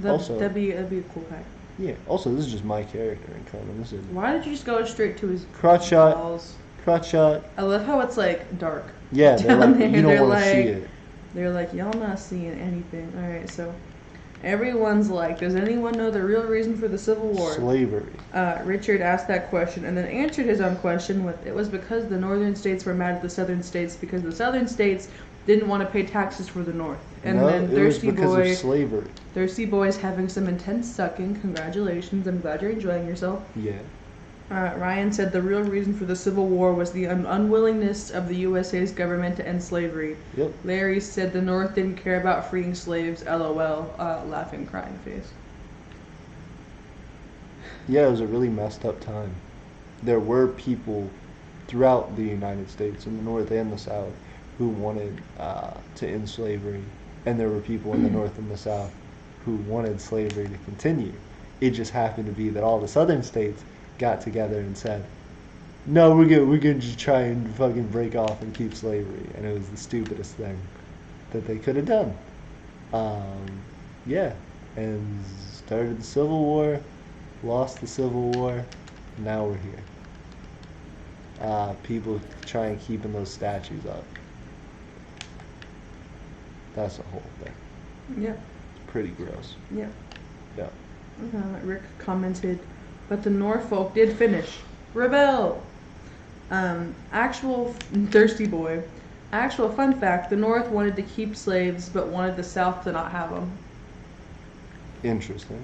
[SPEAKER 2] Also-
[SPEAKER 1] That'd be a cool guy.
[SPEAKER 2] Yeah. Also, this is just my character in Conan. This is
[SPEAKER 1] Why did you just go straight to his
[SPEAKER 2] crotch shot.
[SPEAKER 1] balls?
[SPEAKER 2] Crotch shot.
[SPEAKER 1] I love how it's like dark.
[SPEAKER 2] Yeah, they're
[SPEAKER 1] Down
[SPEAKER 2] like,
[SPEAKER 1] there,
[SPEAKER 2] you
[SPEAKER 1] they're
[SPEAKER 2] don't want to see
[SPEAKER 1] like-
[SPEAKER 2] it.
[SPEAKER 1] They're like, y'all not seeing anything. Alright, so everyone's like, does anyone know the real reason for the Civil War?
[SPEAKER 2] Slavery.
[SPEAKER 1] Richard asked that question and then answered his own question with, it was because the northern states were mad at the southern states because the southern states didn't want to pay taxes for the north. And
[SPEAKER 2] No,
[SPEAKER 1] then
[SPEAKER 2] it was
[SPEAKER 1] Thirsty
[SPEAKER 2] because
[SPEAKER 1] Boy,
[SPEAKER 2] of slavery.
[SPEAKER 1] Thirsty Boy's having some intense sucking. Congratulations, I'm glad you're enjoying yourself.
[SPEAKER 2] Yeah.
[SPEAKER 1] Ryan said the real reason for the Civil War was the unwillingness of the USA's government to end slavery.
[SPEAKER 2] Yep.
[SPEAKER 1] Larry said the North didn't care about freeing slaves, LOL, laughing, crying face.
[SPEAKER 2] Yeah, it was a really messed up time. There were people throughout the United States, in the North and the South, who wanted to end slavery, and there were people in the North and the South who wanted slavery to continue. It just happened to be that all the Southern states got together and said, "No, we're gonna just try and fucking break off and keep slavery," and it was the stupidest thing that they could have done. Yeah, and started the Civil War, lost the Civil War, now we're here. People try and keeping those statues up. That's the whole thing.
[SPEAKER 1] Yep,
[SPEAKER 2] It's pretty gross.
[SPEAKER 1] yep.
[SPEAKER 2] Yeah.
[SPEAKER 1] Rick commented, but the Norfolk did finish. Rebel! Actual Thirsty Boy. Actual fun fact, the North wanted to keep slaves, but wanted the South to not have them.
[SPEAKER 2] Interesting.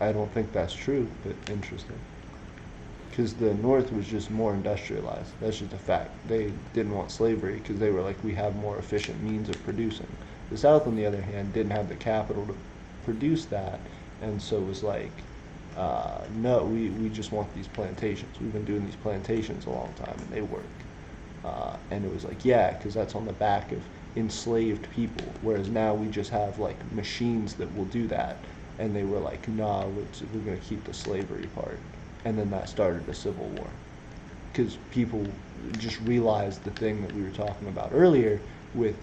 [SPEAKER 2] I don't think that's true, but interesting. Because the North was just more industrialized. That's just a fact. They didn't want slavery because they were like, we have more efficient means of producing. The South, on the other hand, didn't have the capital to produce that, and so it was like, no, we just want these plantations. We've been doing these plantations a long time, and they work. And it was like, yeah, because that's on the back of enslaved people, whereas now we just have like machines that will do that. And they were like, nah, we're going to keep the slavery part. And then that started a civil war. Because people just realized the thing that we were talking about earlier with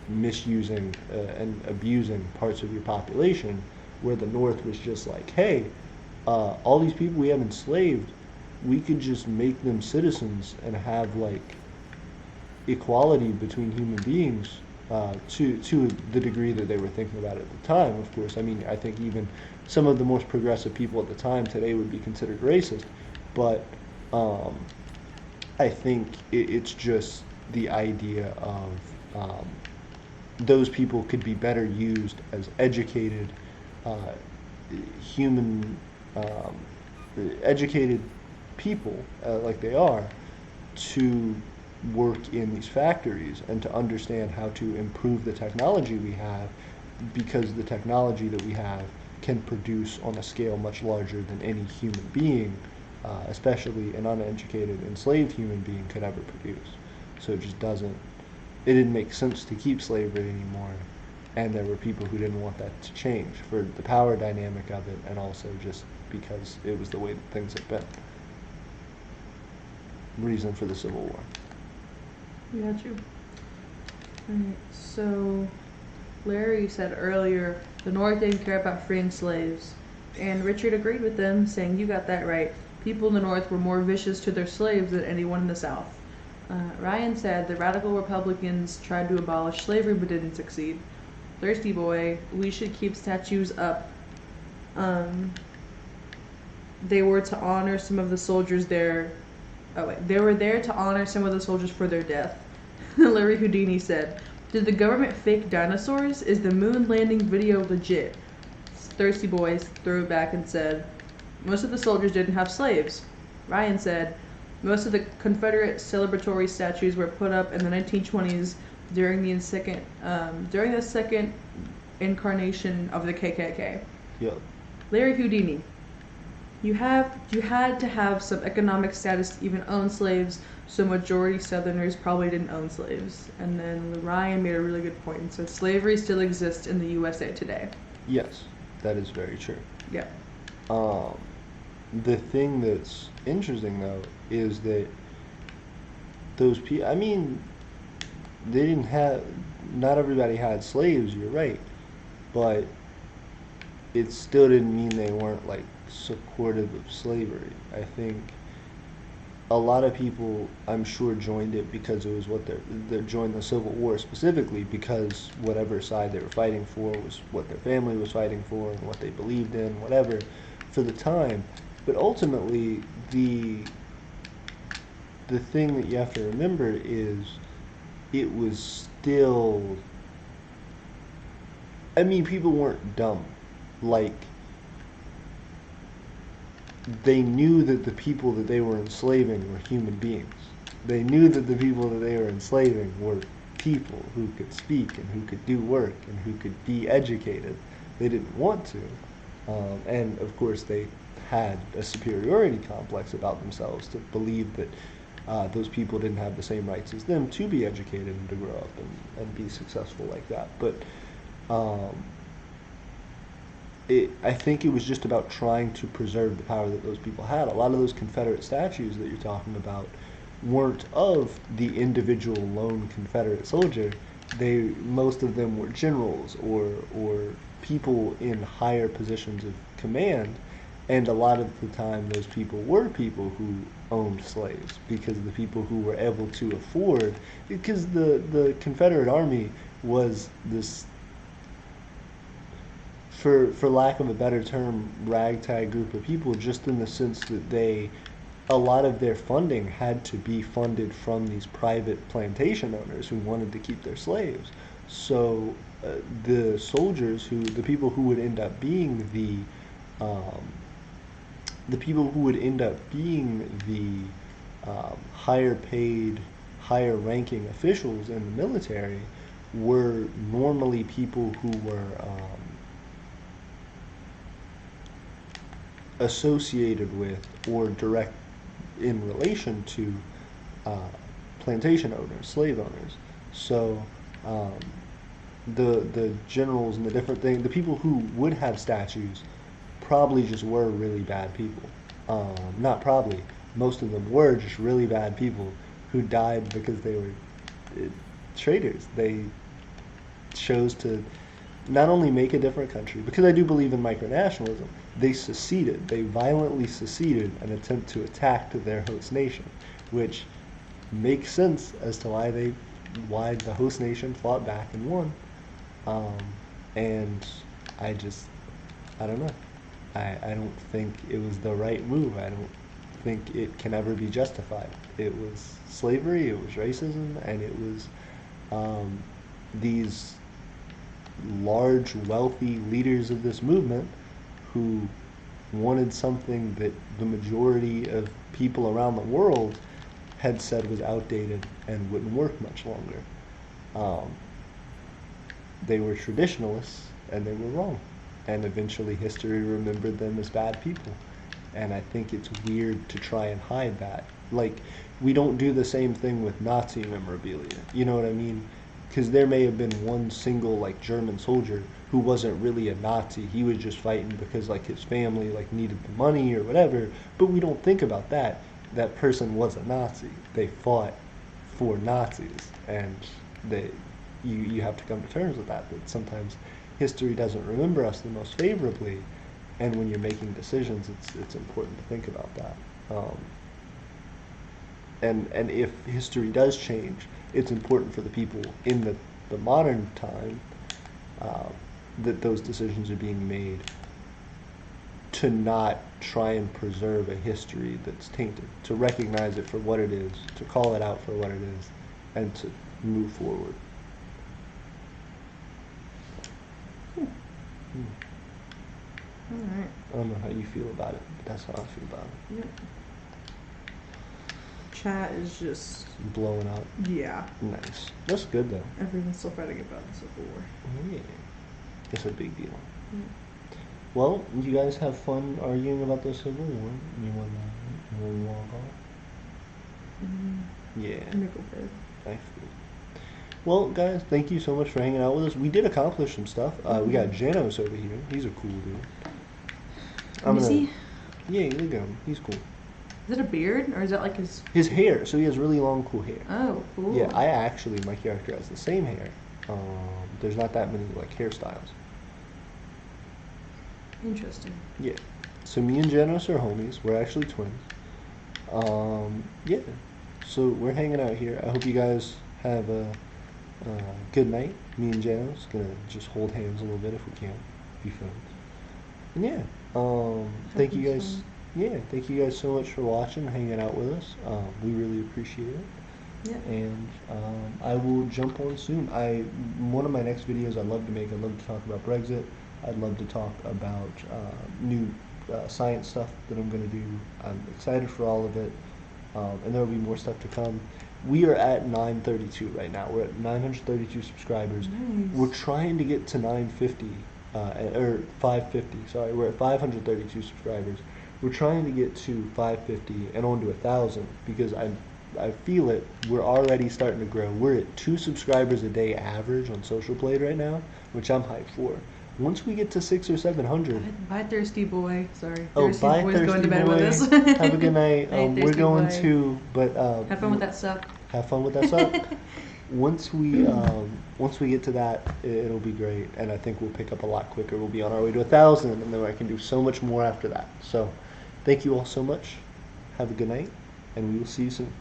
[SPEAKER 2] misusing and abusing parts of your population, where the North was just like, hey, all these people we have enslaved, we could just make them citizens and have like equality between human beings. To the degree that they were thinking about it at the time, of course. I mean, I think even some of the most progressive people at the time today would be considered racist, but I think it's just the idea of those people could be better used as educated educated people, like they are, to work in these factories and to understand how to improve the technology we have, because the technology that we have can produce on a scale much larger than any human being, especially an uneducated, enslaved human being, could ever produce. So it just it didn't make sense to keep slavery anymore, and there were people who didn't want that to change for the power dynamic of it, and also just because it was the way that things had been. Reason for the Civil War.
[SPEAKER 1] Yeah, true. Alright, so Larry said earlier the North didn't care about freeing slaves, and Richard agreed with them, saying, you got that right. People in the North were more vicious to their slaves than anyone in the South. Ryan said the radical Republicans tried to abolish slavery but didn't succeed. Thirsty Boy, we should keep statues up. They were to honor some of the soldiers there. Oh wait, they were there to honor some of the soldiers for their death. Larry Houdini said, did the government fake dinosaurs? Is the moon landing video legit? Thirsty Boys threw it back and said, most of the soldiers didn't have slaves. Ryan said, most of the Confederate celebratory statues were put up in the 1920s during the second incarnation of the KKK.
[SPEAKER 2] Yep.
[SPEAKER 1] Larry Houdini, you had to have some economic status to even own slaves, so majority Southerners probably didn't own slaves. And then Ryan made a really good point and said slavery still exists in the USA today.
[SPEAKER 2] Yes, that is very true.
[SPEAKER 1] Yeah.
[SPEAKER 2] The thing that's interesting though is that those people, I mean, they didn't have, not everybody had slaves, you're right, but it still didn't mean they weren't like supportive of slavery. I think a lot of people, I'm sure, joined it because it was what they joined the Civil War specifically because whatever side they were fighting for was what their family was fighting for and what they believed in, whatever, for the time. But ultimately, the thing that you have to remember is it was still, I mean, people weren't dumb. Like, they knew that the people that they were enslaving were human beings. They knew that the people that they were enslaving were people who could speak and who could do work and who could be educated. They didn't want to. And of course they had a superiority complex about themselves to believe that those people didn't have the same rights as them to be educated and to grow up and be successful like that. But I think it was just about trying to preserve the power that those people had. A lot of those Confederate statues that you're talking about weren't of the individual lone Confederate soldier. Most of them were generals or people in higher positions of command, and a lot of the time those people were people who owned slaves because the people who were able to afford, because the Confederate Army was this, for lack of a better term, ragtag group of people, just in the sense that a lot of their funding had to be funded from these private plantation owners who wanted to keep their slaves. So the soldiers, the people who would end up being the higher paid, higher ranking officials in the military were normally people who were associated with or direct in relation to plantation owners, slave owners. So the generals and the different things, the people who would have statues probably just were really bad people. Not probably, most of them were just really bad people who died because they were traitors. They chose to not only make a different country, because I do believe in micronationalism, they seceded. They violently seceded an attempt to attack their host nation, which makes sense as to why the host nation fought back and won. And I don't know. I don't think it was the right move. I don't think it can ever be justified. It was slavery, it was racism, and it was these large, wealthy leaders of this movement who wanted something that the majority of people around the world had said was outdated and wouldn't work much longer. They were traditionalists, and they were wrong. And eventually history remembered them as bad people. And I think it's weird to try and hide that. Like, we don't do the same thing with Nazi memorabilia. You know what I mean? Because there may have been one single, like, German soldier who wasn't really a Nazi. He was just fighting because, like, his family, like, needed the money or whatever. But we don't think about that. That person was a Nazi. They fought for Nazis. And you have to come to terms with that sometimes history doesn't remember us the most favorably, and when you're making decisions, it's important to think about that. And if history does change, it's important for the people in the modern time that those decisions are being made to not try and preserve a history that's tainted, to recognize it for what it is, to call it out for what it is, and to move forward. I don't know how you feel about it, but that's how I feel about it.
[SPEAKER 1] Yep. Chat is just
[SPEAKER 2] Blowing up.
[SPEAKER 1] yeah.
[SPEAKER 2] Nice. That's good though.
[SPEAKER 1] Everyone's still fighting about the Civil War.
[SPEAKER 2] Yeah. It's a big deal.
[SPEAKER 1] Mm.
[SPEAKER 2] Well, you guys have fun arguing about the Civil War. You wanna walk off? Yeah.
[SPEAKER 1] I'm gonna go bed.
[SPEAKER 2] I feel. Well, guys, thank you so much for hanging out with us. We did accomplish some stuff. We got Janos over here. He's a cool dude.
[SPEAKER 1] Is he?
[SPEAKER 2] Yeah, look at him. He's cool.
[SPEAKER 1] Is it a beard or is that like his?
[SPEAKER 2] His hair. So he has really long, cool hair.
[SPEAKER 1] Oh, cool.
[SPEAKER 2] Yeah, my character has the same hair. There's not that many like hairstyles.
[SPEAKER 1] Interesting.
[SPEAKER 2] Yeah. So me and Janos are homies. We're actually twins. Yeah. So we're hanging out here. I hope you guys have a good night. Me and Janos gonna just hold hands a little bit if we can. Be friends. And yeah. Thank you guys.
[SPEAKER 1] Fun.
[SPEAKER 2] Yeah. Thank you guys so much for watching, hanging out with us. We really appreciate it.
[SPEAKER 1] Yeah.
[SPEAKER 2] And I will jump on soon. One of my next videos I'd love to talk about Brexit. I'd love to talk about new science stuff that I'm going to do. I'm excited for all of it. And there will be more stuff to come. We are at 932 right now. We're at 932 subscribers.
[SPEAKER 1] Nice.
[SPEAKER 2] We're trying to get to 950, or 550. Sorry, we're at 532 subscribers. We're trying to get to 550 and on to 1,000 because I feel it. We're already starting to grow. We're at 2 subscribers a day average on Social Blade right now, which I'm hyped for. Once we get to 600 or 700.
[SPEAKER 1] Bye, thirsty boy. Sorry.
[SPEAKER 2] Oh,
[SPEAKER 1] Thirsty
[SPEAKER 2] bye,
[SPEAKER 1] boy's
[SPEAKER 2] thirsty
[SPEAKER 1] going to bed
[SPEAKER 2] boy.
[SPEAKER 1] with us.
[SPEAKER 2] Have a good night.
[SPEAKER 1] Bye,
[SPEAKER 2] We're
[SPEAKER 1] thirsty
[SPEAKER 2] going
[SPEAKER 1] boy.
[SPEAKER 2] to, but
[SPEAKER 1] Have fun with that suck.
[SPEAKER 2] Have fun with that suck. Once we get to that, it'll be great, and I think we'll pick up a lot quicker. We'll be on our way to 1,000, and then I can do so much more after that. So, thank you all so much. Have a good night, and we will see you soon.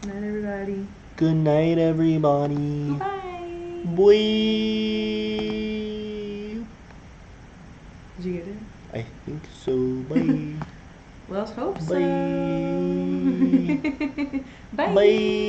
[SPEAKER 1] Good night, everybody.
[SPEAKER 2] Good night, everybody.
[SPEAKER 1] Bye.
[SPEAKER 2] Boy.
[SPEAKER 1] Did you get it?
[SPEAKER 2] I think so. Bye.
[SPEAKER 1] Let's hope so.
[SPEAKER 2] Bye.
[SPEAKER 1] Bye.
[SPEAKER 2] Bye.